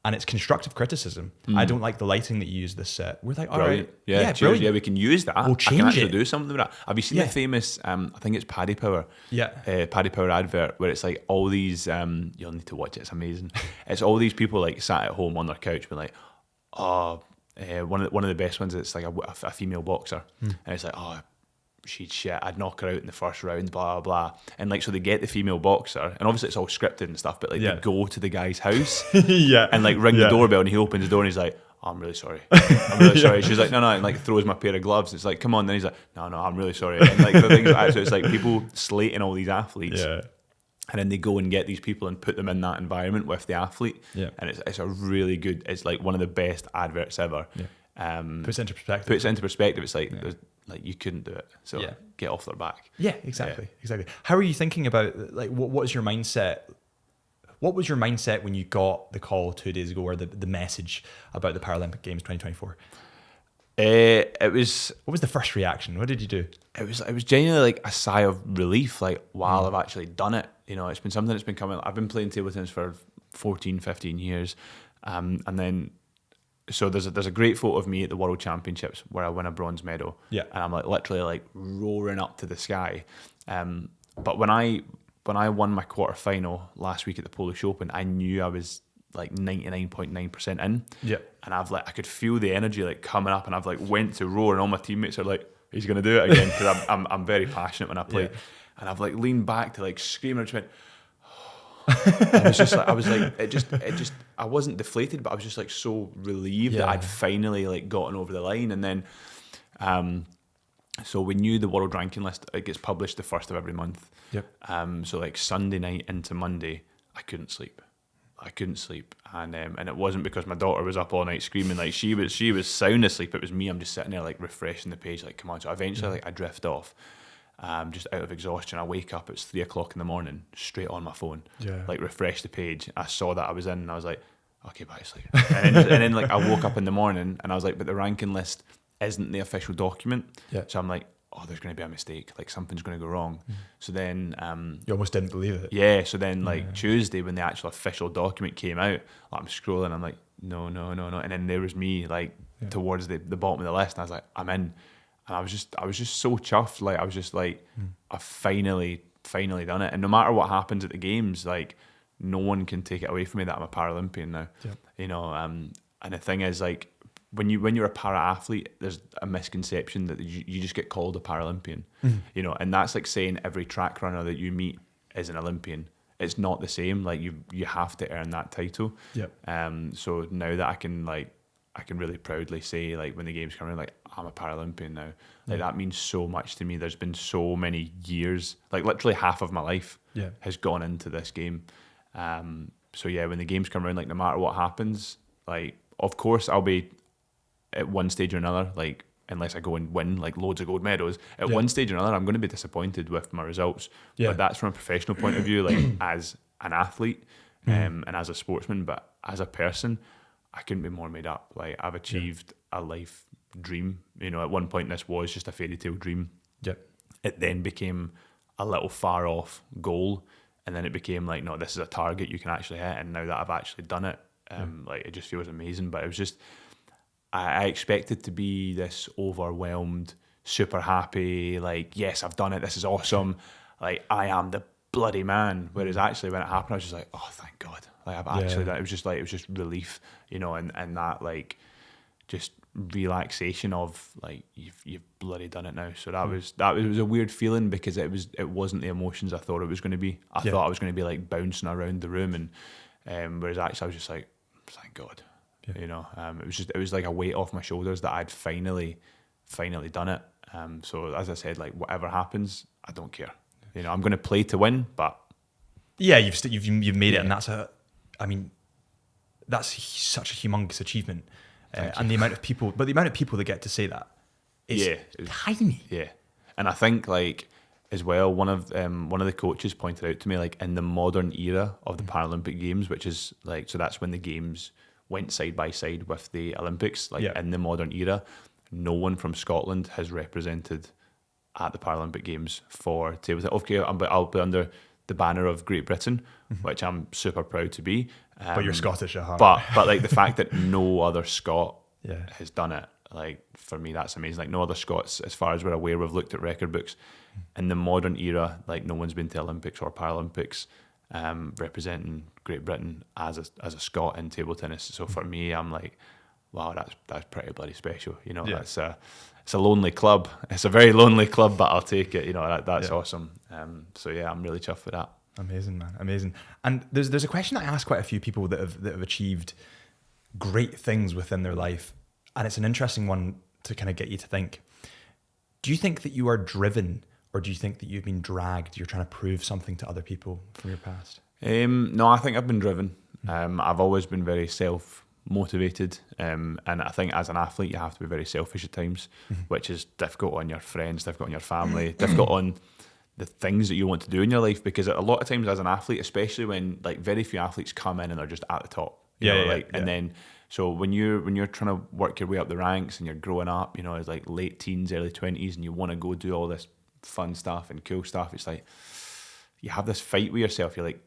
and it's constructive criticism. I don't like the lighting that you use this set. We're like, all right. Yeah, brilliant. Yeah, we can use that. We'll change I can actually do something with that. Have you seen the famous, I think it's Paddy Power. Paddy Power advert where it's like all these, you'll need to watch it, it's amazing. It's all these people like sat at home on their couch being like, oh, one of the best ones, it's like a female boxer, and it's like, oh, she'd shit, I'd knock her out in the first round, blah, blah, blah. And like, so they get the female boxer, and obviously it's all scripted and stuff, but like they go to the guy's house and like ring the doorbell, and he opens the door and he's like, oh, I'm really sorry. I'm really sorry. She's like, no, and like throws my pair of gloves. It's like, come on. Then he's like, no, I'm really sorry. And like the things like that. So it's like people slating all these athletes. And then they go and get these people and put them in that environment with the athlete. And it's a really good, it's like one of the best adverts ever. Puts it into perspective. It's like, like you couldn't do it. So get off their back. Yeah, exactly. How are you thinking about, like, what was your mindset? What was your mindset when you got the call 2 days ago, or the message about the Paralympic Games 2024? It was. What was the first reaction? What did you do? It was genuinely like a sigh of relief. Like, wow, I've actually done it. It's been something that's been coming. I've been playing table tennis for 14, 15 years, and then so there's a great photo of me at the World Championships where I win a bronze medal. And I'm like literally like roaring up to the sky. But when I won my quarter final last week at the Polish Open, I knew I was like 99.9% in. And I could feel the energy like coming up, and I've like went to roar, and all my teammates are like, he's gonna do it again, because I'm very passionate when I play. And I've like leaned back to like scream, and I just went, I wasn't deflated, but I was just like so relieved that I'd finally like gotten over the line. And then, so we knew the world ranking list, it gets published the first of every month. Yep. So like Sunday night into Monday, I couldn't sleep, and it wasn't because my daughter was up all night screaming. Like she was sound asleep. It was me. I'm just sitting there like refreshing the page. Like, come on. So eventually, like I drift off, just out of exhaustion. I wake up. It's 3:00 in the morning. Straight on my phone. Yeah. Like refresh the page. I saw that I was in, and I was like, okay, back to sleep. and then like I woke up in the morning, and I was like, but the ranking list isn't the official document. Yeah. So I'm like, oh, there's going to be a mistake. Like something's going to go wrong. So then, you almost didn't believe it. Yeah. So then, like Tuesday, when the actual official document came out, I'm scrolling. I'm like, no. And then there was me, like towards the bottom of the list, and I was like, I'm in. And I was just so chuffed. Like I was just like, I finally done it. And no matter what happens at the games, like no one can take it away from me that I'm a Paralympian now. Yeah. You know. And the thing is, like, when you're a para athlete, there's a misconception that you just get called a Paralympian, you know, and that's like saying every track runner that you meet is an Olympian. It's not the same. Like you have to earn that title. Yep. So now that I can really proudly say, like, when the games come around, like, I'm a Paralympian now. Like that means so much to me. There's been so many years, like literally half of my life has gone into this game. So yeah, when the games come around, like no matter what happens, like of course I'll be at one stage or another, like unless I go and win like loads of gold medals, at one stage or another I'm going to be disappointed with my results. But that's from a professional point of view, like as an athlete and as a sportsman. But as a person, I couldn't be more made up. Like I've achieved a life dream. You know, at one point this was just a fairy tale dream. It then became a little far off goal, and then it became like, no, this is a target you can actually hit. And now that I've actually done it, like it just feels amazing. But it was just, I expected to be this overwhelmed, super happy, like, yes, I've done it, this is awesome, like, I am the bloody man. Whereas actually when it happened, I was just like, oh, thank God. Like, I've actually done it. It was just relief, you know, and that, like, just relaxation of, like, you've bloody done it now. So that was a weird feeling, because it wasn't the emotions I thought it was going to be. I thought I was going to be, like, bouncing around the room, and whereas actually I was just like, thank God. You know, it was like a weight off my shoulders that I'd finally done it. So as I said, like whatever happens, I don't care. You know, I'm going to play to win, but you've made it, and that's such a humongous achievement, and the amount of people that get to say that is tiny. Yeah, and I think like as well, one of the coaches pointed out to me, like in the modern era of the Paralympic Games, which is like, so that's when the games went side by side with the Olympics. Like in the modern era, no one from Scotland has represented at the Paralympic Games for table tennis. Okay, I'll be under the banner of Great Britain, which I'm super proud to be. But you're Scottish at heart. But like the fact that no other Scot has done it, like for me that's amazing. Like no other Scots, as far as we're aware, we've looked at record books. In the modern era, like no one's been to Olympics or Paralympics representing Great Britain as a Scot in table tennis. So for me, I'm like, wow, that's pretty bloody special. You know, it's a lonely club. It's a very lonely club, but I'll take it. You know, that's awesome. So yeah, I'm really chuffed with that. Amazing, man, amazing. And there's a question I ask quite a few people that have achieved great things within their life, and it's an interesting one to kind of get you to think. Do you think that you are driven, or do you think that you've been dragged? You're trying to prove something to other people from your past? No, I think I've been driven. I've always been very self-motivated, and I think as an athlete you have to be very selfish at times, which is difficult on your friends, difficult on your family, difficult on the things that you want to do in your life, because a lot of times as an athlete, especially when like very few athletes come in and they're just at the top, and then so when you're trying to work your way up the ranks and you're growing up, you know, as like late teens, early 20s, and you want to go do all this fun stuff and cool stuff, it's like you have this fight with yourself. You're like,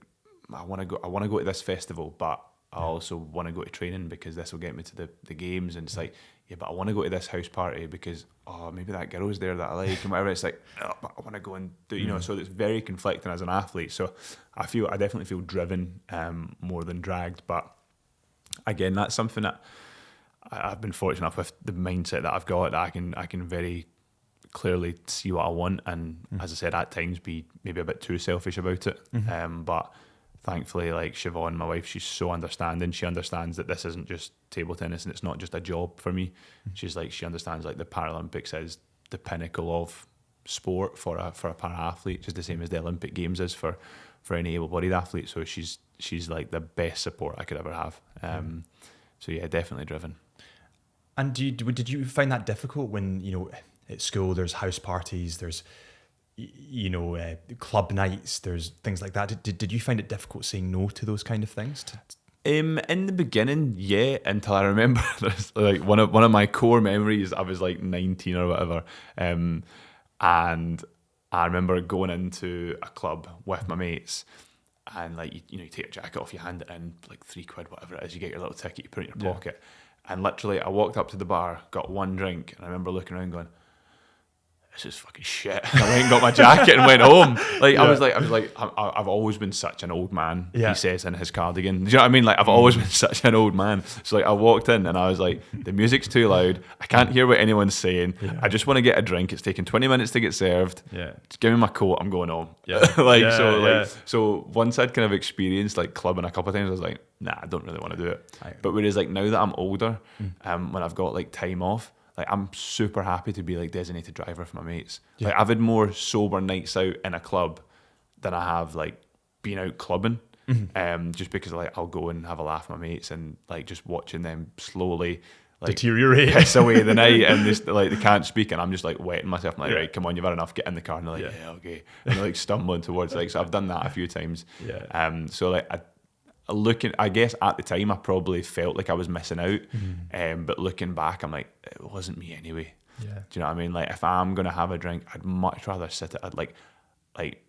I want to go to this festival, but I also want to go to training because this will get me to the games. And it's like, yeah, but I want to go to this house party because maybe that girl's there that I like and whatever. It's like, but I want to go and do, you know. So it's very conflicting as an athlete. So I definitely feel driven more than dragged. But again, that's something that I've been fortunate enough with the mindset that I've got, that I can very clearly see what I want, and as I said, at times be maybe a bit too selfish about it. But thankfully, like Siobhan, my wife, she's so understanding. She understands that this isn't just table tennis and it's not just a job for me. She's like, she understands like the Paralympics is the pinnacle of sport for a para-athlete, just the same as the Olympic Games is for any able-bodied athlete. So she's like the best support I could ever have. So yeah, definitely driven. And did you find that difficult when, you know, at school there's house parties, there's, you know, club nights, there's things like that. Did you find it difficult saying no to those kind of things? In the beginning, yeah, until I remember there's like one of my core memories. I was like 19 or whatever, and I remember going into a club with my mates, and like you take your jacket off, you hand it in, like £3, whatever it is, you get your little ticket, you put it in your pocket, and literally I walked up to the bar, got one drink, and I remember looking around going, this is fucking shit. And I went and got my jacket and went home. Like I was like, I've always been such an old man. Yeah. He says in his cardigan. Do you know what I mean? Like I've always been such an old man. So like I walked in and I was like, the music's too loud. I can't hear what anyone's saying. Yeah. I just want to get a drink. It's taking 20 minutes to get served. Yeah. Just give me my coat. I'm going home. Yeah. So once I'd kind of experienced like clubbing a couple of times, I was like, nah, I don't really want to do it. But whereas like now that I'm older, when I've got like time off, like I'm super happy to be like designated driver for my mates. Yeah. Like I've had more sober nights out in a club than I have like being out clubbing. Just because like I'll go and have a laugh with my mates and like just watching them slowly like deteriorate, piss away the night, and they can't speak, and I'm just like wetting myself. I'm like, right, come on, you've had enough. Get in the car, and they're like, yeah okay, and they're like stumbling towards like. So I've done that a few times. Yeah. So like I guess at the time I probably felt like I was missing out, but looking back I'm like, it wasn't me anyway. Yeah. Do you know what I mean? Like if I'm gonna have a drink, I'd much rather sit at like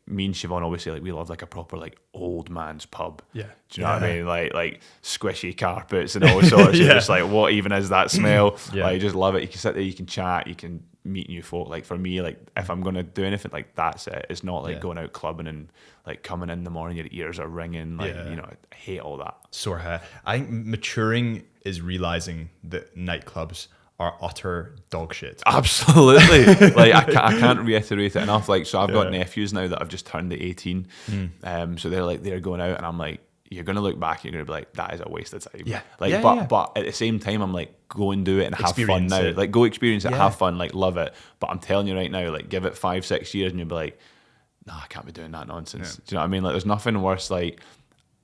me and Siobhan always say like we love like a proper like old man's pub. Yeah. Do you know what I mean? Like squishy carpets and all sorts. You're just like, what even is that smell? Like I just love it. You can sit there, you can chat, you can meet new folk. Like for me, like if I'm gonna do anything, like that's it. It's not like going out clubbing and like coming in the morning, your ears are ringing. Like you know, I hate all that. So I think maturing is realizing that nightclubs are utter dog shit. Absolutely. Like I can't reiterate it enough. Like so I've got nephews now that have just turned 18. So they're going out, and I'm like, you're gonna look back, you're gonna be like, that is a waste of time. Yeah. Like but at the same time I'm like, go and do it and have fun now. Like go experience it, have fun, like love it. But I'm telling you right now, like give it 5-6 years and you'll be like, nah, I can't be doing that nonsense. Do you know what I mean? Like there's nothing worse. Like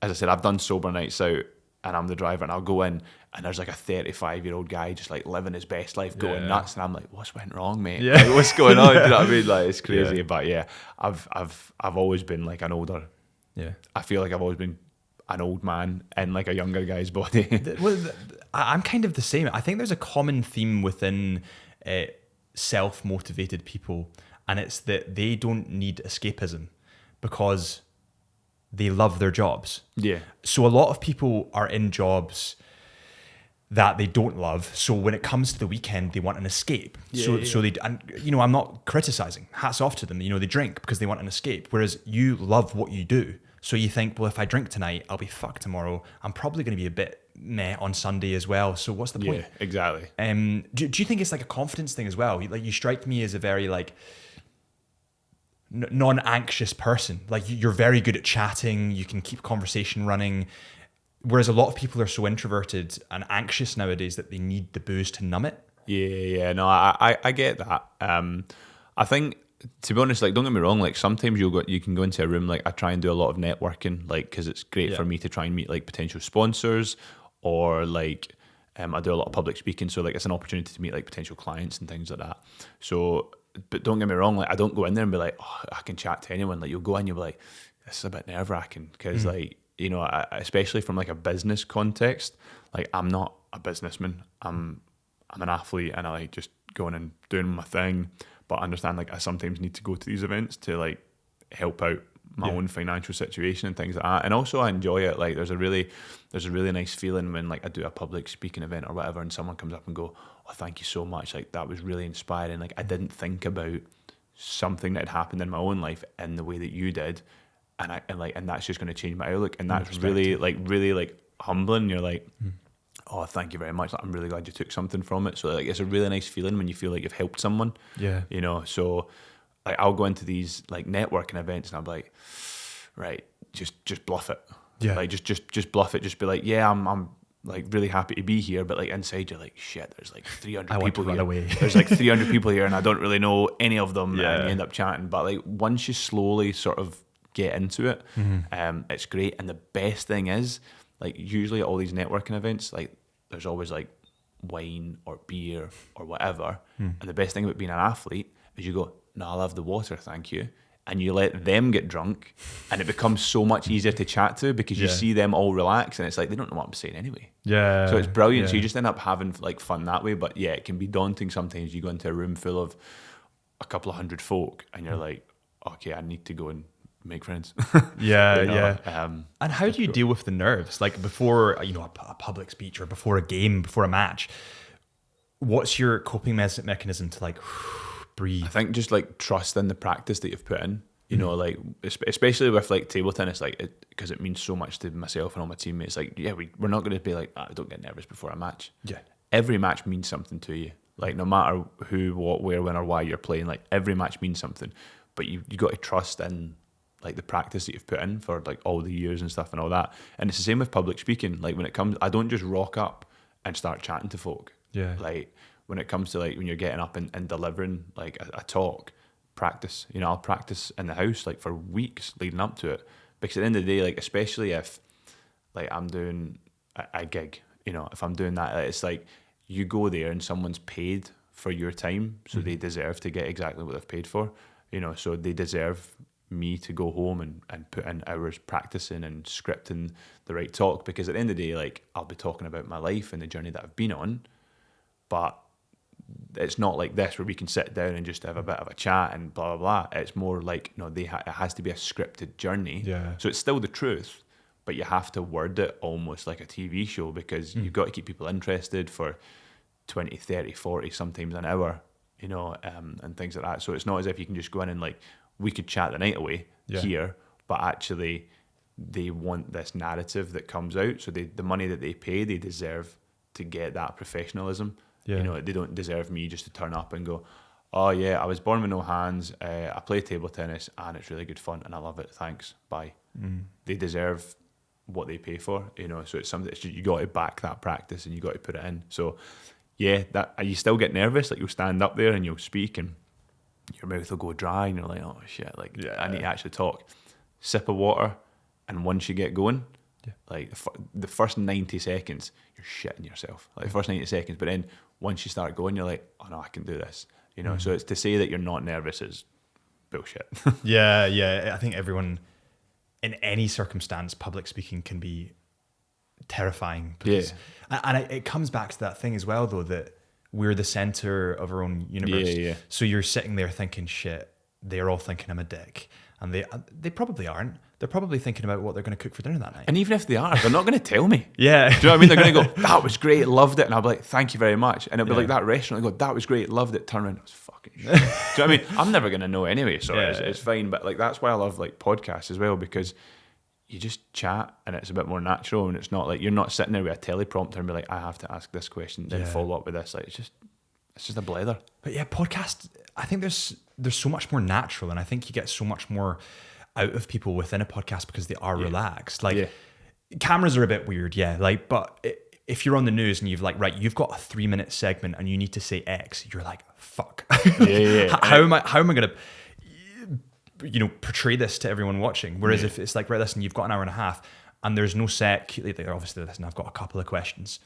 as I said, I've done sober nights out and I'm the driver, and I'll go in and there's like a 35-year-old guy just like living his best life, going nuts, and I'm like, what's went wrong, mate? Yeah. Like, what's going on? Do you know what I mean? Like it's crazy. But I've always been like an older. Yeah. I feel like I've always been an old man in like a younger guy's body. I'm kind of the same. I think there's a common theme within self-motivated people, and it's that they don't need escapism because they love their jobs. Yeah. So a lot of people are in jobs that they don't love. So when it comes to the weekend, they want an escape. So they, and you know, I'm not criticizing. Hats off to them. You know, they drink because they want an escape. Whereas you love what you do. So you think, well, if I drink tonight, I'll be fucked tomorrow. I'm probably going to be a bit meh on Sunday as well. So what's the point? Yeah, exactly. Do you think it's like a confidence thing as well? Like you strike me as a very like non-anxious person. Like you're very good at chatting. You can keep conversation running. Whereas a lot of people are so introverted and anxious nowadays that they need the booze to numb it. Yeah. No, I get that. I think, to be honest, like don't get me wrong, like sometimes you can go into a room, like I try and do a lot of networking, like because it's great for me to try and meet like potential sponsors, or like I do a lot of public speaking, so like it's an opportunity to meet like potential clients and things like that. So, but don't get me wrong, like I don't go in there and be like, oh, I can chat to anyone. Like you'll go in, you'll be like, this is a bit nerve-wracking because like, you know, especially from like a business context, like I'm not a businessman, I'm an athlete, and I like just going and doing my thing. But I understand like I sometimes need to go to these events to like help out my own financial situation and things like that. And also I enjoy it. Like there's a really nice feeling when like I do a public speaking event or whatever, and someone comes up and go, oh, thank you so much. Like that was really inspiring. Like I didn't think about something that had happened in my own life in the way that you did. And that's just going to change my outlook. And that's really humbling. You're like, oh, thank you very much. I'm really glad you took something from it. So like, it's a really nice feeling when you feel like you've helped someone. Yeah. You know, so like I'll go into these like networking events and I'm like, right, just bluff it. Yeah. Like just bluff it. Just be like, yeah, I'm like really happy to be here, but like inside you're like, shit, there's like 300 people here. Away. There's like 300 people here and I don't really know any of them, and you end up chatting. But like once you slowly sort of get into it, it's great. And the best thing is, like usually at all these networking events, like there's always like wine or beer or whatever. And the best thing about being an athlete is you go, no, I'll have the water, thank you. And you let them get drunk, and it becomes so much easier to chat to because you see them all relax, and it's like they don't know what I'm saying anyway. Yeah. So it's brilliant. So you just end up having like fun that way. But yeah, it can be daunting sometimes. You go into a room full of a couple of hundred folk, and you're like, okay, I need to go and make friends. Yeah. And how do you cool. deal with the nerves? Like before, a public speech or before a game, before a match, what's your coping mechanism to like breathe? I think just like trust in the practice that you've put in, like especially with like table tennis, like because it means so much to myself and all my teammates. Like, yeah, we're not going to be like, don't get nervous before a match. Yeah. Every match means something to you. Like no matter who, what, where, when, or why you're playing, like every match means something. But you got to trust in like the practice that you've put in for like all the years and stuff and all that. And it's the same with public speaking. Like when it comes, I don't just rock up and start chatting to folk. Yeah. Like when it comes to like when you're getting up and delivering like a talk, practice. I'll practice in the house like for weeks leading up to it. Because at the end of the day, like especially if like I'm doing a gig, if I'm doing that, it's like you go there and someone's paid for your time, so they deserve to get exactly what they've paid for. So they deserve me to go home and put in hours practicing and scripting the right talk, because at the end of the day, like I'll be talking about my life and the journey that I've been on, but it's not like this where we can sit down and just have a bit of a chat and blah blah blah. It's more like it has to be a scripted journey. Yeah. So it's still the truth, but you have to word it almost like a TV show, because you've got to keep people interested for 20, 30, 40, sometimes an hour, and things like that. So it's not as if you can just go in and like, we could chat the night away here, but actually they want this narrative that comes out. So the money that they pay, they deserve to get that professionalism. Yeah. They don't deserve me just to turn up and go, oh yeah, I was born with no hands, I play table tennis and it's really good fun and I love it, thanks, bye. They deserve what they pay for, so it's something you got to back that practice and you got to put it in. So yeah, that you still get nervous, like you'll stand up there and you'll speak and your mouth will go dry and you're like, oh shit, like I need to actually talk. Sip of water, and once you get going, like the first 90 seconds, you're shitting yourself. Like the first 90 seconds, but then once you start going, you're like, oh no, I can do this. So it's to say that you're not nervous is bullshit. Yeah. I think everyone, in any circumstance, public speaking can be terrifying. Because, and it comes back to that thing as well, though, that we're the center of our own universe. Yeah. So you're sitting there thinking, shit, they're all thinking I'm a dick. And they probably aren't. They're probably thinking about what they're going to cook for dinner that night. And even if they are, they're not going to tell me. Yeah. Do you know what I mean? They're going to go, that was great, loved it. And I'll be like, thank you very much. And it'll be like that restaurant, I go, that was great, loved it. Turn around, it was fucking shit. Do you know what I mean? I'm never going to know anyway, so it's fine. But like that's why I love like podcasts as well, because you just chat and it's a bit more natural, and it's not like you're not sitting there with a teleprompter and be like, I have to ask this question, then follow up with this. Like it's just a blather. But yeah, podcast, I think there's so much more natural, and I think you get so much more out of people within a podcast because they are relaxed. Like cameras are a bit weird, like, but if you're on the news and you've like, right, you've got a 3-minute segment and you need to say X, you're like, fuck. How am I going to portray this to everyone watching? Whereas if it's like, right, listen, you've got an hour and a half and there's no set, obviously listen, I've got a couple of questions,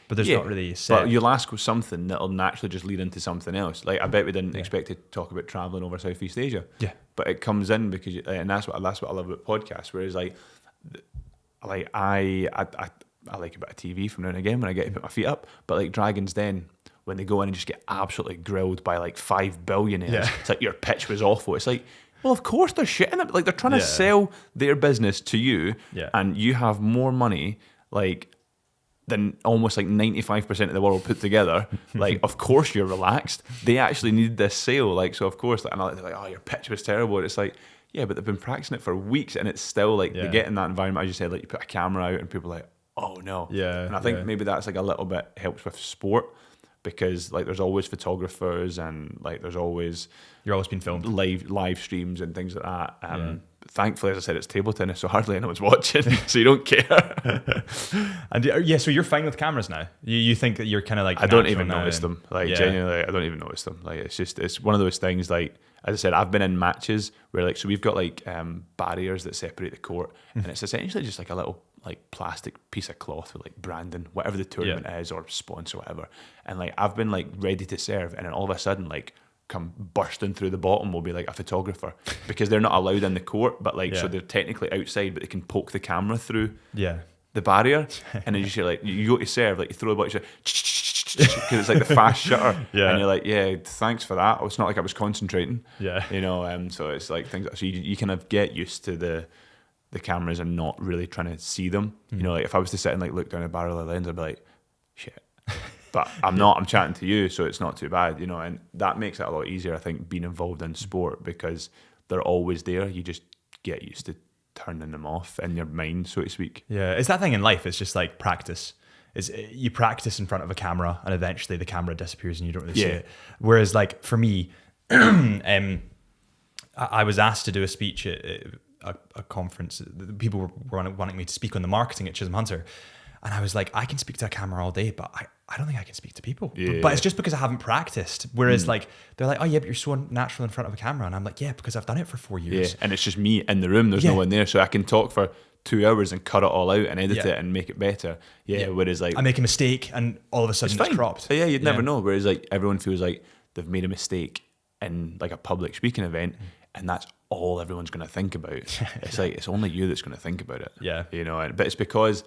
but there's not really a set. But you'll ask something that'll naturally just lead into something else. Like I bet we didn't expect to talk about traveling over Southeast Asia. Yeah. But it comes in because, and that's what I love about podcasts. Whereas I like a bit of TV from now and again when I get to put my feet up. But like Dragon's Den, when they go in and just get absolutely grilled by like 5 billionaires, it's like your pitch was awful. It's like, well, of course they're shitting it. Like they're trying to sell their business to you, and you have more money, like, than almost like 95% of the world put together. Like, of course you're relaxed. They actually need this sale. Like, so of course, and they're like, oh, your pitch was terrible. And it's like, yeah, but they've been practicing it for weeks and it's still like, they get in that environment, as you said, like you put a camera out and people are like, oh no. Yeah. And I think maybe that's like a little bit helps with sport, because like there's always photographers and like there's always You're always being filmed. live streams and things like that. Thankfully, as I said, it's table tennis, so hardly anyone's watching, so you don't care. And so you're fine with cameras now. You think that you're kind of like I don't even notice them. Like genuinely, I don't even notice them. Like it's one of those things. Like as I said, I've been in matches where like so we've got like barriers that separate the court, and it's essentially just like a little like plastic piece of cloth with like branding, whatever the tournament is or sponsor, whatever. And like I've been like ready to serve, and then all of a sudden like come bursting through the bottom will be like a photographer because they're not allowed in the court, but like so they're technically outside, but they can poke the camera through the barrier, and then you say like you go to serve, like you throw the ball, because it's like the fast shutter, and you're like, yeah, thanks for that. It's not like I was concentrating, you know. So it's like things. So you kind of get used to the cameras and not really trying to see them. You know, like if I was to sit and like look down a barrel of the lens, I'd be like, shit. But I'm not, I'm chatting to you, so it's not too bad, you know, and that makes it a lot easier, I think, being involved in sport because they're always there. You just get used to turning them off in your mind, so to speak. Yeah, it's that thing in life. It's just like practice. You practice in front of a camera and eventually the camera disappears and you don't really see it. Whereas like for me, I was asked to do a speech at a conference. People were wanting me to speak on the marketing at Chisholm Hunter. And I was like, I can speak to a camera all day, but I don't think I can speak to people. But it's just because I haven't practiced. Whereas like, they're like, oh yeah, but you're so natural in front of a camera. And I'm like, yeah, because I've done it for 4 years. Yeah, and it's just me in the room. There's no one there. So I can talk for 2 hours and cut it all out and edit it and make it better. Whereas like... I make a mistake and all of a sudden it's cropped. Yeah, you'd never know. Whereas like everyone feels like they've made a mistake in like a public speaking event and that's all everyone's going to think about. It's like, it's only you that's going to think about it. Yeah. You know, but it's because...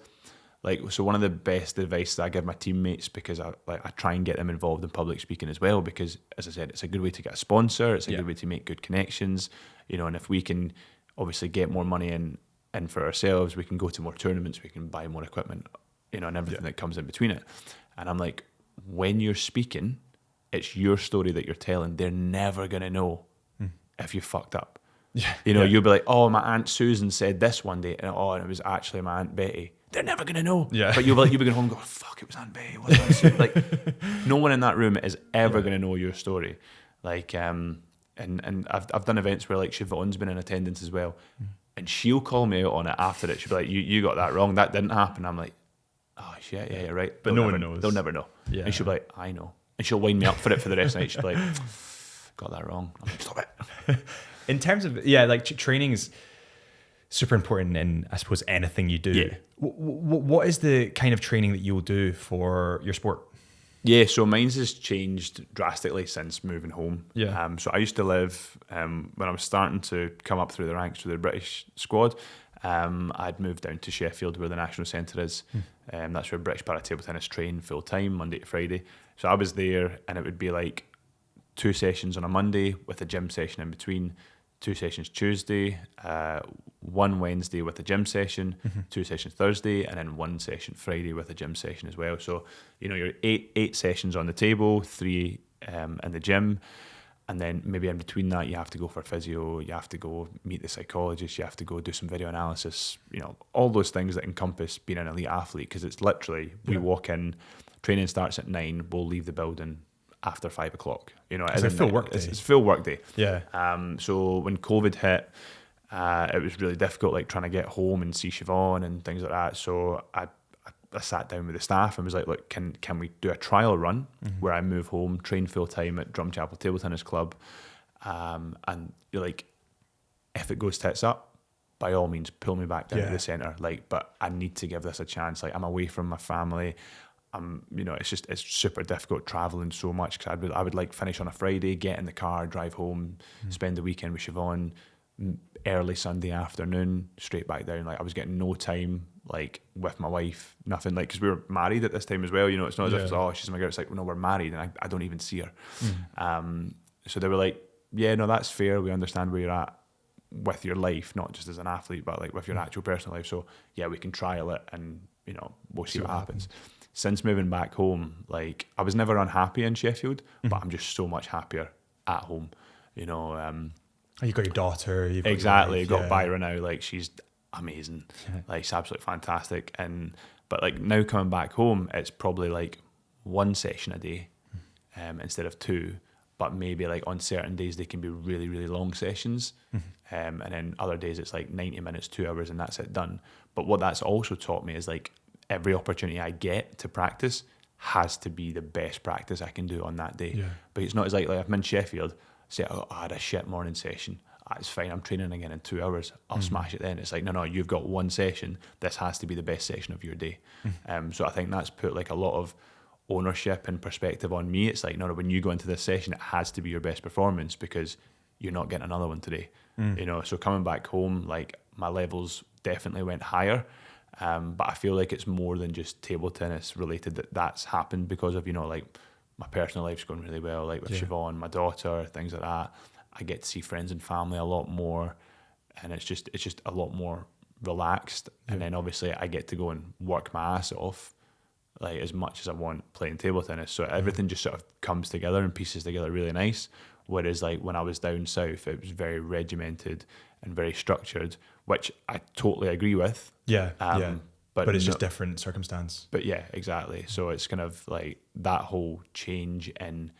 Like, so one of the best advice that I give my teammates, because I try and get them involved in public speaking as well, because as I said, it's a good way to get a sponsor, it's a good way to make good connections, you know, and if we can obviously get more money in for ourselves, we can go to more tournaments, we can buy more equipment, you know, and everything that comes in between it. And I'm like, when you're speaking, it's your story that you're telling. They're never going to know if you fucked up. You know, you'll be like, oh, my Aunt Susan said this one day, and it was actually my Aunt Betty. They're never going to know. But you'll be going home and go, fuck, it was Aunt Betty. Like, no one in that room is ever going to know your story. Like, and I've done events where like Siobhan's been in attendance as well, and she'll call me out on it after it. She'll be like, you got that wrong. That didn't happen. I'm like, oh shit, yeah, you're right. But no one knows. They'll never know. And she'll be like, I know. And she'll wind me up for it for the rest of the night. She'll be like, got that wrong. I'm like, stop it. In terms of, like training is super important in, I suppose, anything you do. Yeah. What is the kind of training that you'll do for your sport? Yeah, so mine's has changed drastically since moving home. Yeah. So I used to live, when I was starting to come up through the ranks with the British squad, I'd moved down to Sheffield where the national centre is. That's where British para table tennis train full time, Monday to Friday. So I was there and it would be like 2 sessions on a Monday with a gym session in between, 2 sessions Tuesday, 1 Wednesday with a gym session, 2 sessions Thursday, and then 1 session Friday with a gym session as well. So, you know, you're eight sessions on the table, 3 in the gym, and then maybe in between that you have to go for physio, you have to go meet the psychologist, you have to go do some video analysis, you know, all those things that encompass being an elite athlete, because it's literally, we walk in, training starts at 9, we'll leave the building after 5 o'clock. You know, it's a full work day. It's full work day. Yeah. So when COVID hit, it was really difficult, like trying to get home and see Siobhan and things like that. So I sat down with the staff and was like, look, can we do a trial run where I move home, train full time at Drumchapel Table Tennis Club, and you're like, if it goes tits up, by all means, pull me back down to the centre. Like, but I need to give this a chance. Like, I'm away from my family. You know, it's super difficult traveling so much, because I would like finish on a Friday, get in the car, drive home, spend the weekend with Siobhan, early Sunday afternoon, straight back down. Like, I was getting no time, like, with my wife, nothing, like, because we were married at this time as well, you know, it's not as if it's, oh, she's my girl, it's like, well, no, we're married, and I don't even see her. So they were like, yeah, no, that's fair, we understand where you're at with your life, not just as an athlete, but like with your actual personal life, so yeah, we can trial it, and, you know, we'll see what happens. Since moving back home, like, I was never unhappy in Sheffield, but I'm just so much happier at home, you know. You got your daughter. Exactly, you got Byra now, like, she's amazing, like, she's absolutely fantastic. But like, now coming back home, it's probably like 1 session a day, instead of 2. But maybe like on certain days they can be really, really long sessions. And then other days it's like 90 minutes, 2 hours, and that's it, done. But what that's also taught me is like every opportunity I get to practice has to be the best practice I can do on that day. But it's not as like if I'm in Sheffield, say, oh, I had a shit morning session. It's fine, I'm training again in 2 hours. I'll smash it then. It's like, no, you've got one session. This has to be the best session of your day. So I think that's put like a lot of ownership and perspective on me. It's like, no, when you go into this session, it has to be your best performance because you're not getting another one today. You know, so coming back home, like my levels definitely went higher. But I feel like it's more than just table tennis related that's happened because of, you know, like my personal life's going really well, like with Siobhan, my daughter, things like that. I get to see friends and family a lot more, and it's just a lot more relaxed. And then obviously I get to go and work my ass off like as much as I want playing table tennis. So everything just sort of comes together and pieces together really nice. Whereas like when I was down south, it was very regimented and very structured, which I totally agree with. But it's just different circumstance. But yeah, exactly. So it's kind of like that whole change in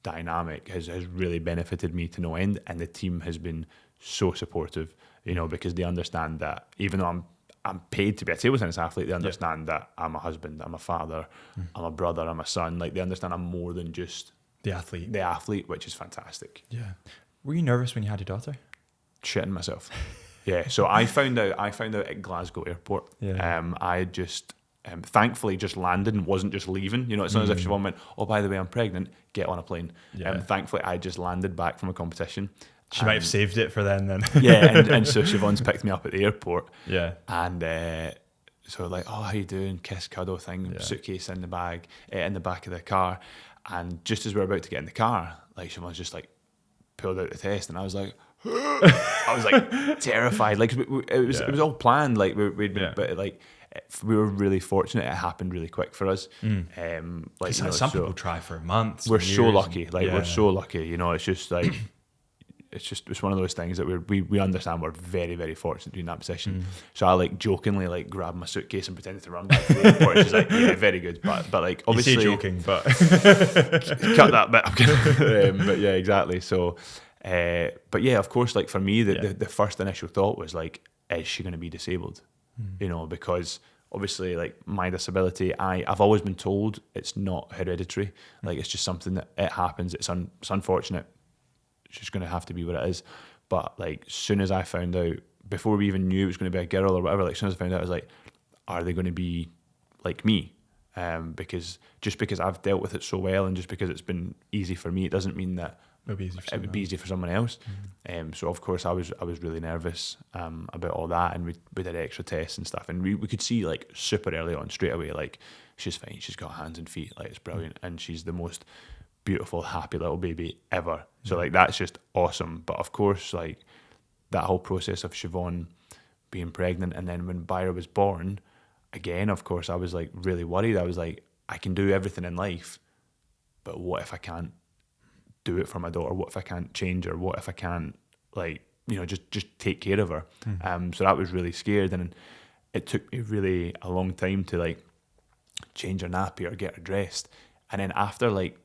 dynamic has really benefited me to no end, and the team has been so supportive, you know, because they understand that even though I'm paid to be a table tennis athlete, they understand that I'm a husband, I'm a father, I'm a brother, I'm a son. Like they understand I'm more than just the athlete, which is fantastic. Were you nervous when you had your daughter? Shitting myself. So I found out at Glasgow airport. I just thankfully just landed and wasn't just leaving. You know, it's not as if Siobhan went, oh, by the way, I'm pregnant, get on a plane. Thankfully I just landed back from a competition. She might have saved it for then. And so Siobhan's picked me up at the airport. And so like, oh, how you doing? Kiss, cuddle thing, suitcase in the back of the car. And just as we were about to get in the car, like Siobhan's just like pulled out the test, and I was like, I was like terrified. Like it was all planned. Like but like we were really fortunate. It happened really quick for us. Like some people try for months. We're so lucky. Like we're so lucky. You know, it's just like it's one of those things that we understand we're very, very fortunate to be in that position. So I like jokingly like grabbed my suitcase and pretended to run back to the airport. She's like, yeah, very good, but like obviously you say joking, but cut that bit. But yeah, exactly. So. But yeah, of course, like for me, the first initial thought was like, is she going to be disabled? You know, because obviously like my disability, I've always been told it's not hereditary. Like it's just something that it happens. It's unfortunate. It's just going to have to be what it is. But like as soon as I found out, before we even knew it was going to be a girl or whatever, like as soon as I found out, I was like, are they going to be like me? Because just because I've dealt with it so well and just because it's been easy for me, it doesn't mean that it would be easy for someone else. So of course I was really nervous about all that, and we did extra tests and stuff, and we could see like super early on straight away like she's fine, she's got hands and feet, like it's brilliant, and she's the most beautiful, happy little baby ever. So like that's just awesome. But of course like that whole process of Siobhan being pregnant, and then when Byra was born, again of course I was like really worried. I was like, I can do everything in life, but what if I can't do it for my daughter? What if I can't change her? What if I can't like, you know, just take care of her? So that was really scared, and it took me really a long time to like change her nappy or get her dressed. And then after like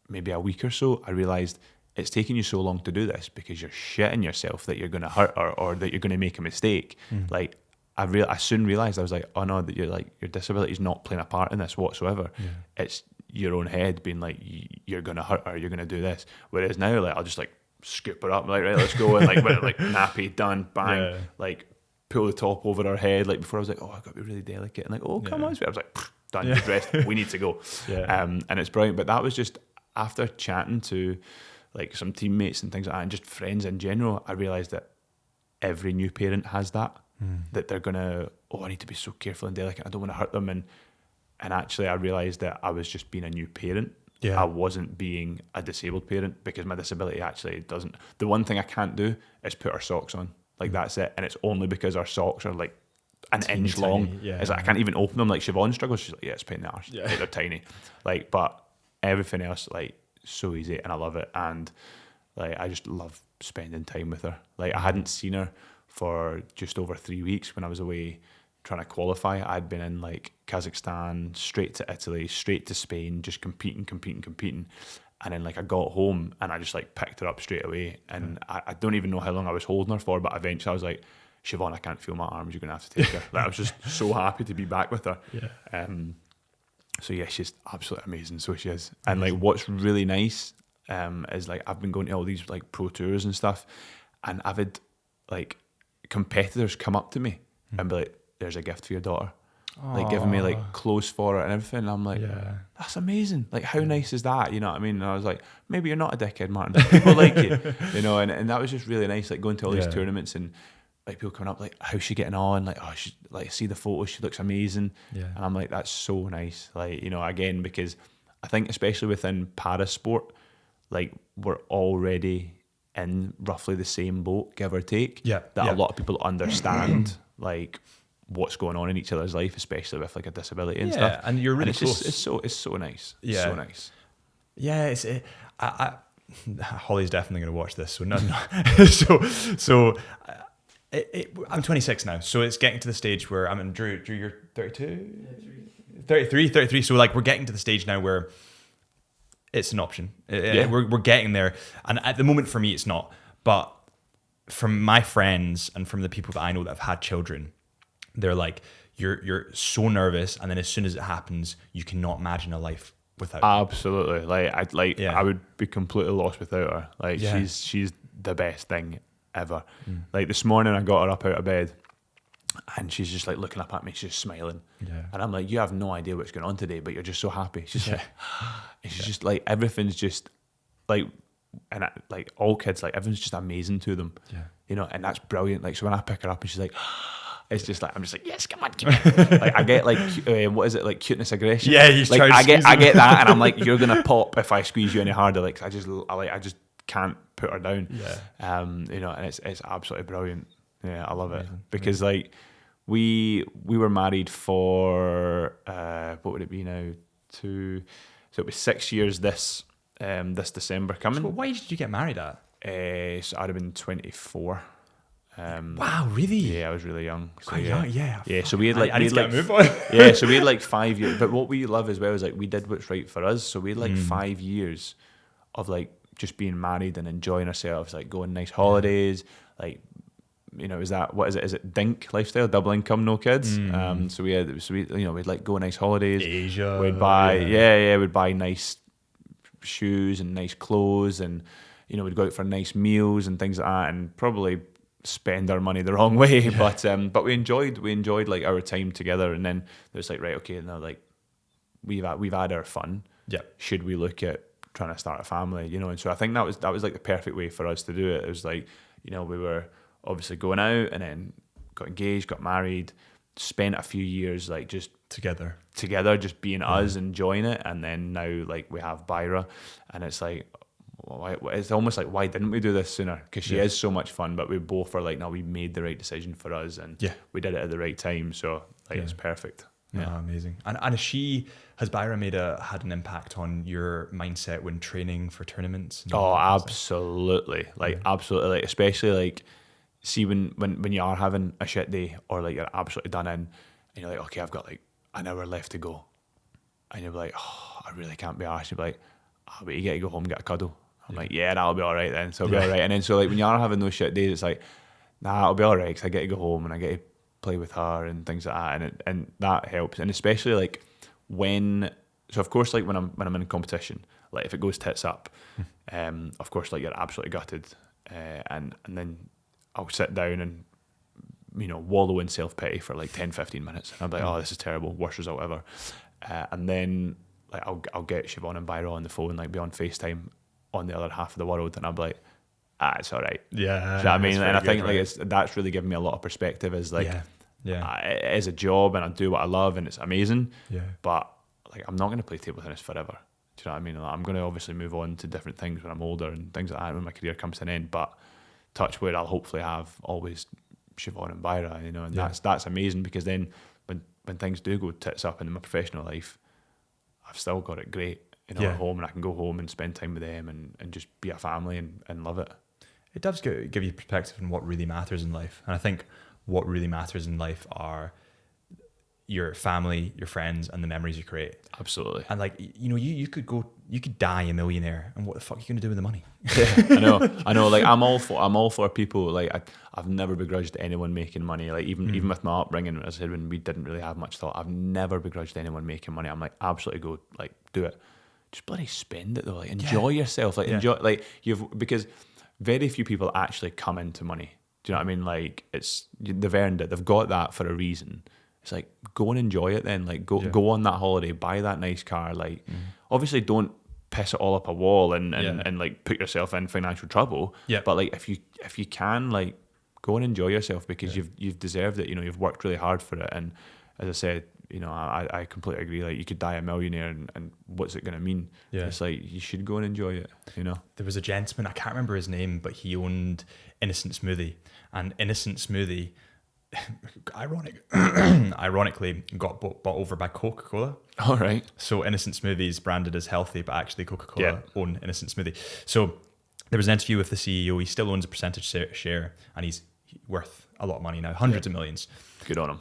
maybe a week or so, I realized it's taking you so long to do this because you're shitting yourself that you're going to hurt her or that you're going to make a mistake. Like I soon realized, I was like, oh no, that you're like, your disability is not playing a part in this whatsoever. It's your own head being like, you're going to hurt her, you're going to do this. Whereas now, like, I'll just like scoop her up, like, right, let's go. And like, when it, like nappy, done, bang, like pull the top over her head. Like before I was like, oh, I've got to be really delicate. And like, oh, come on. I was like, done, you're dressed, we need to go. And it's brilliant. But that was just after chatting to like some teammates and things like that, and just friends in general, I realised that every new parent has that. That they're gonna, oh, I need to be so careful and delicate, I don't want to hurt them, and actually I realised that I was just being a new parent. I wasn't being a disabled parent, because my disability actually doesn't. The one thing I can't do is put our socks on, like that's it, and it's only because our socks are like an inch long. It's like I can't even open them. Like Siobhan struggles, she's like, yeah, it's a pain in the arse. Like, they're tiny, like, but everything else like so easy, and I love it, and like I just love spending time with her. Like I hadn't seen her for just over 3 weeks when I was away trying to qualify. I'd been in like Kazakhstan, straight to Italy, straight to Spain, just competing. And then like I got home and I just like picked her up straight away. And I don't even know how long I was holding her for, but eventually I was like, Siobhan, I can't feel my arms. You're going to have to take her. Like, I was just so happy to be back with her. Yeah. So yeah, she's absolutely amazing. So she is. And like what's really nice is like I've been going to all these like pro tours and stuff, and I've had like competitors come up to me and be like, there's a gift for your daughter. Like giving me like clothes for her and everything. And I'm like, that's amazing. Like how nice is that? You know what I mean? And I was like, maybe you're not a dickhead, Martin. People like you. You know, and that was just really nice, like going to all these tournaments and like people coming up like, how's she getting on? Like, oh, she, like, see the photos, she looks amazing. And I'm like, that's so nice. Like, you know, again, because I think especially within para sport, like we're already in roughly the same boat, give or take. A lot of people understand like what's going on in each other's life, especially with like a disability and stuff. And you're really and close. It's so nice. Yeah. So nice. Yeah, Holly's definitely going to watch this, so no. I'm 26 now, so it's getting to the stage where I'm in. Drew, you're 32? 33. So like we're getting to the stage now where it's an option. We're getting there, and at the moment for me it's not. But from my friends and from the people that I know that have had children, they're like, you're so nervous, and then as soon as it happens, you cannot imagine a life without her. Absolutely. I would be completely lost without her. Like she's the best thing ever. Like this morning I got her up out of bed and she's just like looking up at me, she's just smiling. And I'm like, you have no idea what's going on today, but you're just so happy. She's like, and she's just like, everything's just like, and like all kids, like everything's just amazing to them. You know, and that's brilliant. Like, so when I pick her up and she's like, it's just like, I'm just like, yes, come on, come on. Like I get like, what is it, like cuteness aggression? Like I get that, and I'm like, you're gonna pop if I squeeze you any harder. Like I just can't put her down. You know, and it's absolutely brilliant. Yeah, I love it because like we were married for what would it be now? So it was 6 years this December coming. So why did you get married at? So I'd have been 24. Wow, really? Yeah, I was really young. So, quite young, yeah. Yeah, so we had like, I need to get a move on. Yeah, so we had like 5 years. But what we love as well is like we did what's right for us. So we had like 5 years of like just being married and enjoying ourselves, like going nice holidays, like, you know, is it DINK lifestyle, double income, no kids? So we'd like go on nice holidays. Asia. We'd buy we'd buy nice shoes and nice clothes, and you know, we'd go out for nice meals and things like that, and probably spend our money the wrong way, but we enjoyed like our time together. And then there's like, right, okay, now like we've had our fun. Should we look at trying to start a family? You know, and so I think that was like the perfect way for us to do it. It was like, you know, we were obviously going out and then got engaged, got married, spent a few years like just together, just being us, enjoying it, and then now like we have Byra, and it's like, it's almost like, why didn't we do this sooner? Because she is so much fun, but we both are like, no, we made the right decision for us, and we did it at the right time, so like it's perfect. Amazing. And has Byra had an impact on your mindset when training for tournaments? Oh, absolutely. Like absolutely. Like especially like, see when you are having a shit day or like you're absolutely done in, and you're like, okay, I've got like an hour left to go, and you're like, oh, I really can't be arsed. You're like, oh, but you get to go home and get a cuddle. I'm like, yeah, that'll be all right then. So it'll be all right. And then so like when you are having those shit days, it's like, nah, it'll be all right because I get to go home and I get to play with her and things like that, and that helps. And especially like so of course like when I'm in a competition, like if it goes tits up, of course like you're absolutely gutted, and then I'll sit down and, you know, wallow in self-pity for like 10-15 minutes, and I'm like, oh, this is terrible, worst result ever, and then like I'll get Siobhan and Byra on the phone, like be on FaceTime on the other half of the world, and I'm like, it's all right. Yeah. Do you know what I mean? And I think like that's really given me a lot of perspective, is like, it is a job and I do what I love and it's amazing. But like, I'm not going to play table tennis forever. Do you know what I mean? Like, I'm going to obviously move on to different things when I'm older and things like that when my career comes to an end. But touch wood, I'll hopefully have always Siobhan and Byra, you know, and that's amazing, because then when things do go tits up in my professional life, I've still got it great, you know, at home, and I can go home and spend time with them and just be a family and love it. It does give you perspective on what really matters in life. And I think what really matters in life are your family, your friends, and the memories you create. Absolutely. And like, you could die a millionaire, and what the fuck are you going to do with the money? Yeah, I know. Like, I'm all for people. Like, I've never begrudged anyone making money. Like, even with my upbringing, as I said, when we didn't really have much thought, I've never begrudged anyone making money. I'm like, absolutely go, like, do it. Just bloody spend it though. Like, enjoy yourself. Like, enjoy. Like, because very few people actually come into money. Do you know what I mean? Like, they've earned it. They've got that for a reason. It's like, go and enjoy it then. Like, go on that holiday, buy that nice car. Like, obviously don't piss it all up a wall and like put yourself in financial trouble. Yeah. But like, if you can, like, go and enjoy yourself, because you've deserved it. You've worked really hard for it. And as I said, I completely agree. Like, you could die a millionaire, and what's it going to mean? Yeah. It's like, you should go and enjoy it. There was a gentleman, I can't remember his name, but he owned Innocent Smoothie, and Innocent Smoothie, ironically, got bought over by Coca-Cola. All right. So Innocent Smoothie is branded as healthy, but actually Coca-Cola own Innocent Smoothie. So there was an interview with the CEO. He still owns a percentage share, and he's worth a lot of money now, hundreds of millions. Good on him.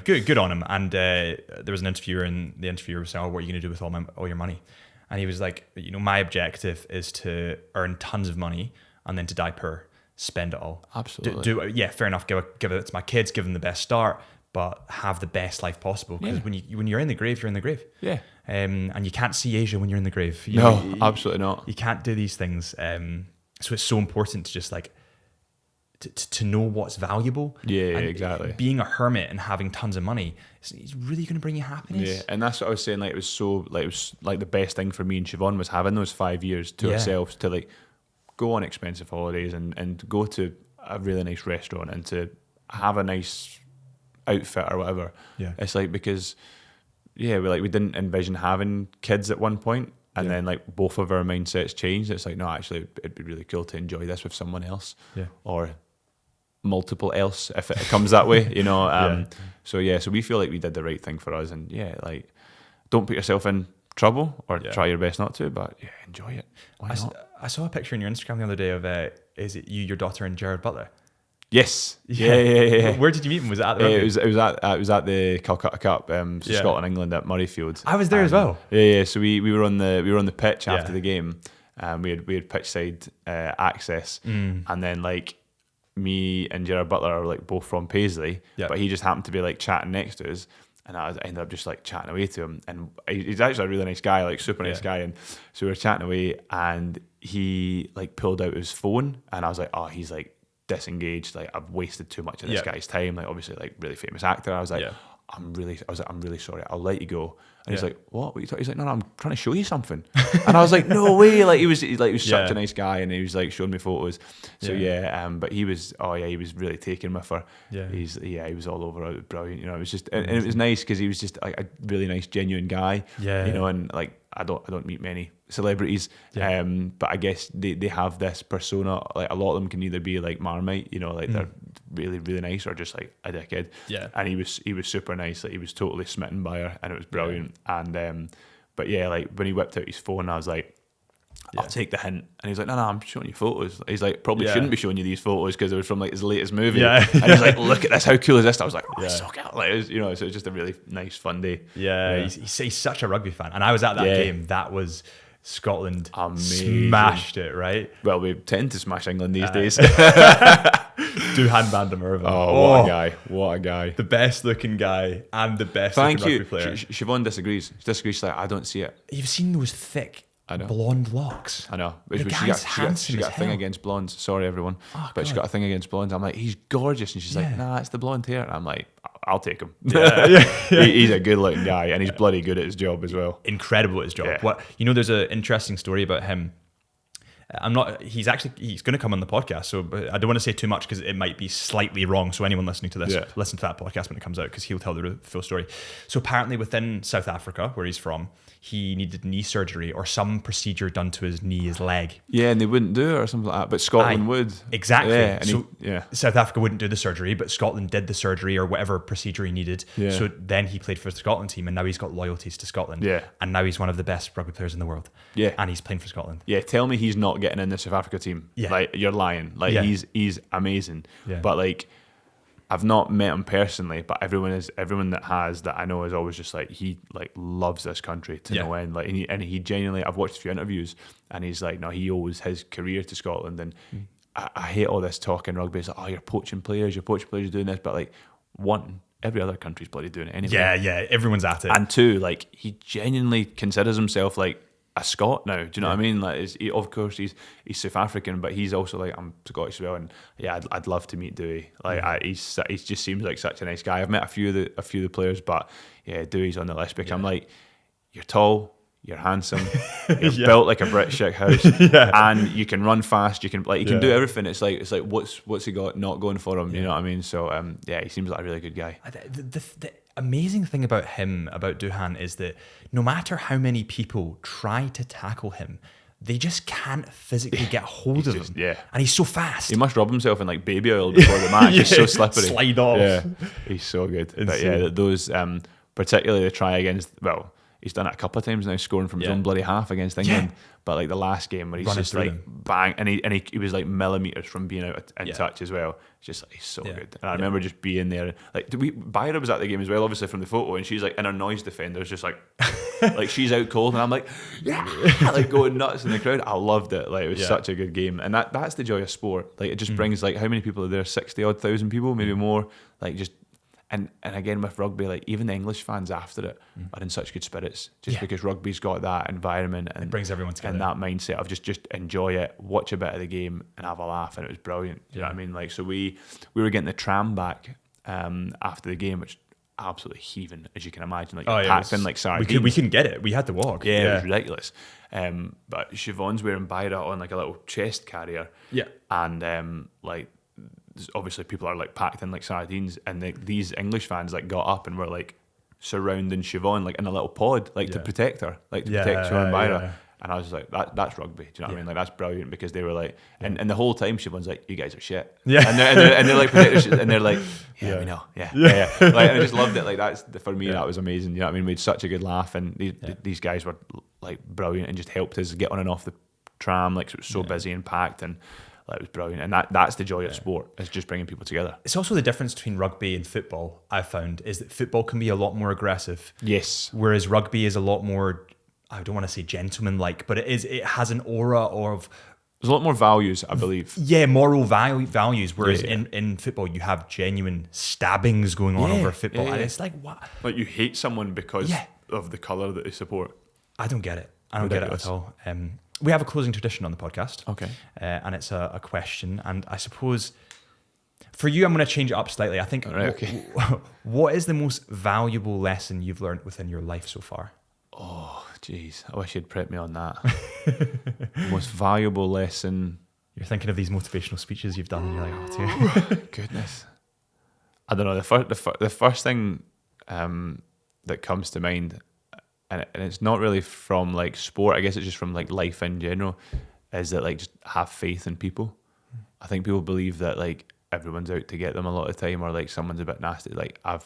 Good on him. And there was an interviewer, and the interviewer was saying, "Oh, what are you going to do with all your money?" And he was like, "My objective is to earn tons of money and then to die poor, spend it all." Absolutely. Fair enough. Give it to my kids, give them the best start, but have the best life possible. Because when you're in the grave, you're in the grave. Yeah. And you can't see Asia when you're in the grave. Absolutely not. You can't do these things. So it's so important to just like to know what's valuable. Yeah, exactly. Being a hermit and having tons of money is really going to bring you happiness. Yeah, and that's what I was saying. Like, it was like the best thing for me and Siobhan was having those 5 years to ourselves, to like go on expensive holidays and go to a really nice restaurant and to have a nice outfit or whatever. Yeah, it's like, because we didn't envision having kids at one point. And then, like, both of our mindsets changed. It's like, no, actually, it'd be really cool to enjoy this with someone else, or multiple else if it comes that way, So we feel like we did the right thing for us, and like, don't put yourself in trouble, or try your best not to, but enjoy it. Why not? I saw a picture on your Instagram the other day of is it you, your daughter, and Gerard Butler? Yes. Yeah. Where did you meet him? Was it at the rugby? It was at the Calcutta Cup, Scotland, England, at Murrayfield. I was there as well. Yeah. So we were on the pitch after the game. We had pitch side access, and then like me and Gerard Butler are like both from Paisley, but he just happened to be like chatting next to us. And I ended up just like chatting away to him, and he's actually a really nice guy, like super nice guy. And so we were chatting away, and he like pulled out his phone, and I was like, oh, he's like disengaged. Like, I've wasted too much of this guy's time. Like, obviously, like, really famous actor. I was like, I'm really sorry. I'll let you go. And he's like, what are you talking? He's like, no, I'm trying to show you something. And I was like, no way. Like, he was such a nice guy, and he was like showing me photos. So but he was really taken with her. Yeah. He was all over it. It was brilliant. It was just, and it was nice because he was just like a really nice, genuine guy. Yeah. And like, I don't meet many celebrities, but I guess they have this persona. Like, a lot of them can either be like Marmite, like they're really, really nice, or just like a dickhead. Yeah. And he was super nice. Like, he was totally smitten by her, and it was brilliant. And but like, when he whipped out his phone, I was like, I'll take the hint. And he's like, no, I'm showing you photos. He's like, probably shouldn't be showing you these photos because it was from like his latest movie. Yeah. And he's like, look at this, how cool is this? I was like, oh, so cool. Like, it was, so it was just a really nice, fun day. Yeah. He's such a rugby fan. And I was at that game. That was Scotland. Amazing. Smashed it, right? Well, we tend to smash England these days. Duhan van der Merwe. What a guy. The best looking guy and the best looking rugby player. Siobhan disagrees. She disagrees. She's like, I don't see it. You've seen those thick blonde locks. I know. The guy's handsome. She got a thing against blondes. Sorry, everyone. But she got a thing against blondes. I'm like, he's gorgeous. And she's like, nah, it's the blonde hair. And I'm like, I'll take him. He's a good looking guy, and he's bloody good at his job as well. Incredible at his job. Yeah. There's an interesting story about him. He's going to come on the podcast, so I don't want to say too much because it might be slightly wrong. So anyone listening to this, listen to that podcast when it comes out, because he'll tell the full story. So apparently within South Africa, where he's from, he needed knee surgery or some procedure done to his knee, his leg. Yeah, and they wouldn't do it or something like that, but Scotland would. Exactly. South Africa wouldn't do the surgery, but Scotland did the surgery or whatever procedure he needed. Yeah. So then he played for the Scotland team, and now he's got loyalties to Scotland. Yeah. And now he's one of the best rugby players in the world. Yeah. And he's playing for Scotland. Yeah, tell me he's not getting in the South Africa team. Yeah. Like, you're lying. Like, he's amazing. Yeah. But like, I've not met him personally, but everyone that has that I know is always just like, he like loves this country to no end. Like, and he genuinely, I've watched a few interviews, and he's like, no, he owes his career to Scotland. And I hate all this talk in rugby. It's like, oh, you're poaching players, you're doing this. But like, one, every other country's bloody doing it anyway. Yeah, everyone's at it. And two, like, he genuinely considers himself like a Scot now. Do you know what I mean? Like, of course he's South African, but he's also like, I'm Scottish as well. And yeah, I'd love to meet Dewey. Like, he just seems like such a nice guy. I've met a few of the players, but yeah, Dewey's on the list because I'm like, you're tall, you're handsome, you're built like a British shit house, and you can run fast. You can do everything. It's like what's he got not going for him? You know what I mean? So he seems like a really good guy. The amazing thing about him, about Duhan, is that no matter how many people try to tackle him, they just can't physically get hold of him. Yeah, and he's so fast. He must rub himself in like baby oil before the match. He's so slippery. Slide off. Yeah, he's so good. But yeah, those particularly the try against, well, he's done it a couple of times now, scoring from his own bloody half against England. But like the last game where he's just like bang, and he was like millimeters from being out in touch as well. It's just like, he's so good. And I remember just being there. Like, Byra was at the game as well, obviously from the photo, and she's like in her noise defenders, just like like she's out cold, and I'm like, like going nuts in the crowd. I loved it. Like, it was such a good game, and that's the joy of sport. Like, it just brings, like, how many people are there? 60,000 people, maybe more. Like, just. And again, with rugby, like, even the English fans after it are in such good spirits, just because rugby's got that environment and it brings everyone together, and that mindset of just enjoy it, watch a bit of the game, and have a laugh. And it was brilliant. You know what I mean? Like, so we were getting the tram back after the game, which absolutely heaving, as you can imagine. Like, packed in like sardines. We couldn't get it. We had to walk. Yeah, it was ridiculous. But Siobhan's wearing Byra on like a little chest carrier. Yeah, and like, obviously people are like packed in like sardines, and these English fans like got up and were like surrounding Siobhan like in a little pod, like to protect her, like to protect Siobhan Byra. And I was just like, that's rugby. Do you know what I mean? Like, that's brilliant, because they were like, and the whole time Siobhan's like, you guys are shit. Yeah. And they're like protectors, and they're like, we know. Yeah. Like, and I just loved it. Like, for me, that was amazing. You know what I mean? We had such a good laugh, and these guys were like brilliant and just helped us get on and off the tram. Like, it was so busy and packed, and like, it was brilliant. And that's the joy of sport, is just bringing people together. It's also the difference between rugby and football, I've found, is that football can be a lot more aggressive. Yes. Whereas rugby is a lot more, I don't want to say gentleman-like, but it has an aura of... There's a lot more values, I believe. Yeah, moral values. Whereas in football, you have genuine stabbings going on over football. And it's like, what? Like, you hate someone because of the colour that they support. I don't get it. I don't get it at all. We have a closing tradition on the podcast. Okay. And it's a question. And I suppose for you, I'm going to change it up slightly. I think, what is the most valuable lesson you've learned within your life so far? Oh, jeez. I wish you'd prep me on that. Most valuable lesson. You're thinking of these motivational speeches you've done, and you're like, oh, goodness. I don't know. The first thing that comes to mind, and it's not really from like sport, I guess it's just from like life in general, is that like, just have faith in people. I think people believe that like everyone's out to get them a lot of the time, or like someone's a bit nasty. Like, I've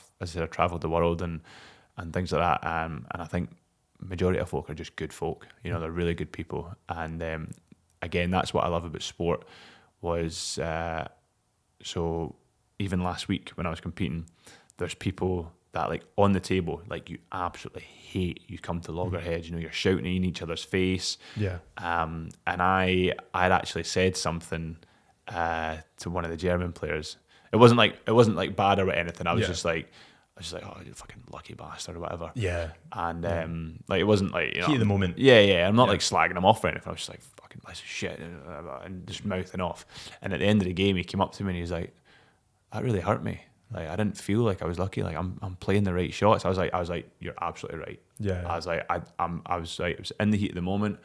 traveled the world and things like that, and I think majority of folk are just good folk. You know, they're really good people. And again, that's what I love about sport. Was so even last week when I was competing, there's people that like on the table, like, you absolutely hate. You come to loggerheads, you know, you're shouting in each other's face. Yeah. And I'd actually said something to one of the German players. It wasn't like bad or anything. I was just like, oh, you fucking lucky bastard or whatever. Yeah. And like, it wasn't like, you know, heat of the moment. Yeah. I'm not like slagging him off or anything. I was just like, fucking piece of shit, and just mouthing off. And at the end of the game, he came up to me and he was like, that really hurt me. Like, I didn't feel like I was lucky. Like, I'm playing the right shots. I was like, you're absolutely right. Yeah. I was like, it was in the heat of the moment.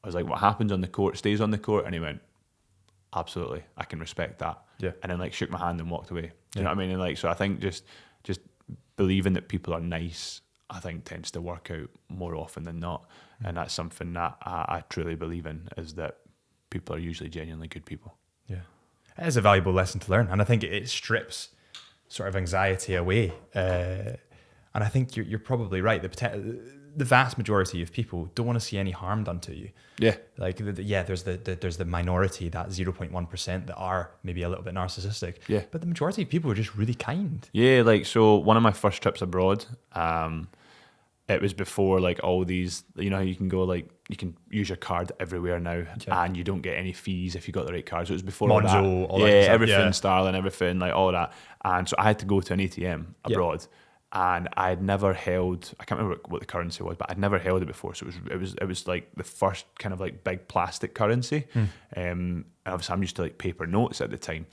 I was like, what happens on the court stays on the court. And he went, absolutely, I can respect that. Yeah. And then like shook my hand and walked away. Do you know what I mean? And like, so I think just believing that people are nice, I think, tends to work out more often than not. And that's something that I truly believe in, is that people are usually genuinely good people. Yeah. It is a valuable lesson to learn. And I think it strips sort of anxiety away. And I think you're probably right. the vast majority of people don't want to see any harm done to you. Yeah. Like, there's the minority, that 0.1% that are maybe a little bit narcissistic. Yeah. But the majority of people are just really kind. Yeah, like, so one of my first trips abroad, it was before like all these, you know, you can go like, you can use your card everywhere now, and you don't get any fees if you got the right card. So it was before Monzo, all that. all that Yeah, stuff. everything, Starling, everything, like all that. And so I had to go to an ATM abroad, and I had never held, I can't remember what the currency was, but I'd never held it before. So it was like the first kind of like big plastic currency. And obviously I'm used to like paper notes at the time.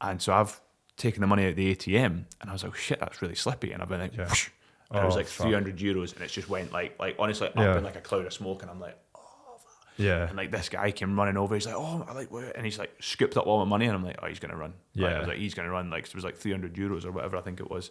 And so I've taken the money out of the ATM, and I was like, oh, shit, that's really slippy. And I've been like, whoosh, and it was like 300 euros, and it just went like honestly up in like a cloud of smoke, and I'm like, oh, yeah. And like this guy came running over, he's like, oh, I like, what? And he's like scooped up all my money, and I'm like, oh, he's gonna run. Like, I was like, he's gonna run. Like, it was like 300 euros or whatever I think it was,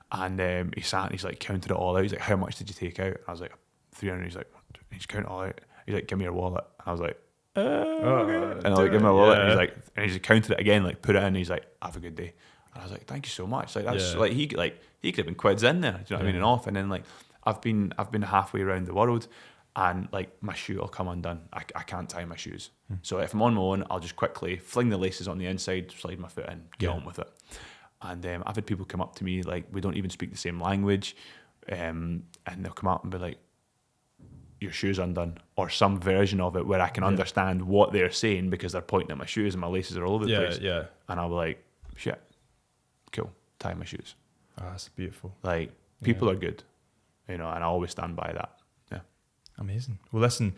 and he sat and he's like counted it all out. He's like, how much did you take out? And I was like, 300. He's like, he's counting it all out. He's like, give me your wallet. And I was like, okay. And I like, give me my wallet. And he's like, and he's counted it again, like put it in. And he's like, have a good day. And I was like, thank you so much. Like, that's like he could have been quids in there. Do you know what I mean? And off. And then like I've been halfway around the world, and like my shoe will come undone. I can't tie my shoes. So if I'm on my own, I'll just quickly fling the laces on the inside, slide my foot in, get on with it. And I've had people come up to me, like, we don't even speak the same language, and they'll come up and be like, your shoe's undone, or some version of it where I can understand what they're saying because they're pointing at my shoes and my laces are all over the place. And I'll be like, shit, cool, tie my shoes. Oh, that's beautiful. Like, people are good, you know, and I always stand by that. Yeah. Amazing. Well, listen,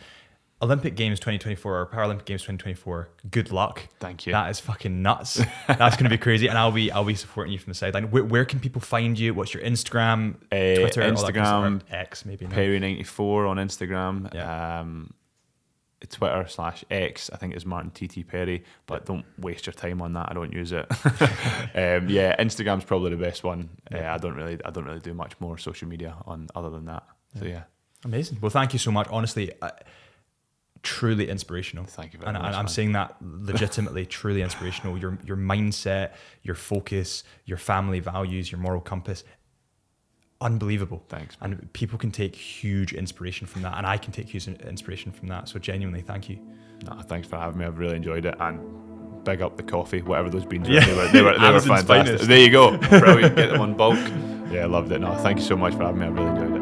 Olympic Games 2024 or Paralympic Games 2024, good luck. Thank you. That is fucking nuts. That's going to be crazy. And I'll be supporting you from the sideline. Where can people find you? What's your Instagram, Twitter, Instagram, X maybe? Perry94 on Instagram. Yeah. Twitter /X, I think it's Martin TT Perry, but don't waste your time on that. I don't use it. Instagram's probably the best one. I don't really do much more social media on other than that. So yeah. Amazing. Well, thank you so much. Honestly, truly inspirational. Thank you very much. And I'm saying that legitimately, truly inspirational. Your mindset, your focus, your family values, your moral compass, unbelievable. Thanks, man. And people can take huge inspiration from that, and I can take huge inspiration from that. So genuinely, thank you. No, thanks for having me. I've really enjoyed it, and big up the coffee, whatever those beans were. They were fantastic. There you go. Brilliant. Get them on bulk. Yeah, I loved it. No, thank you so much for having me. I really enjoyed it.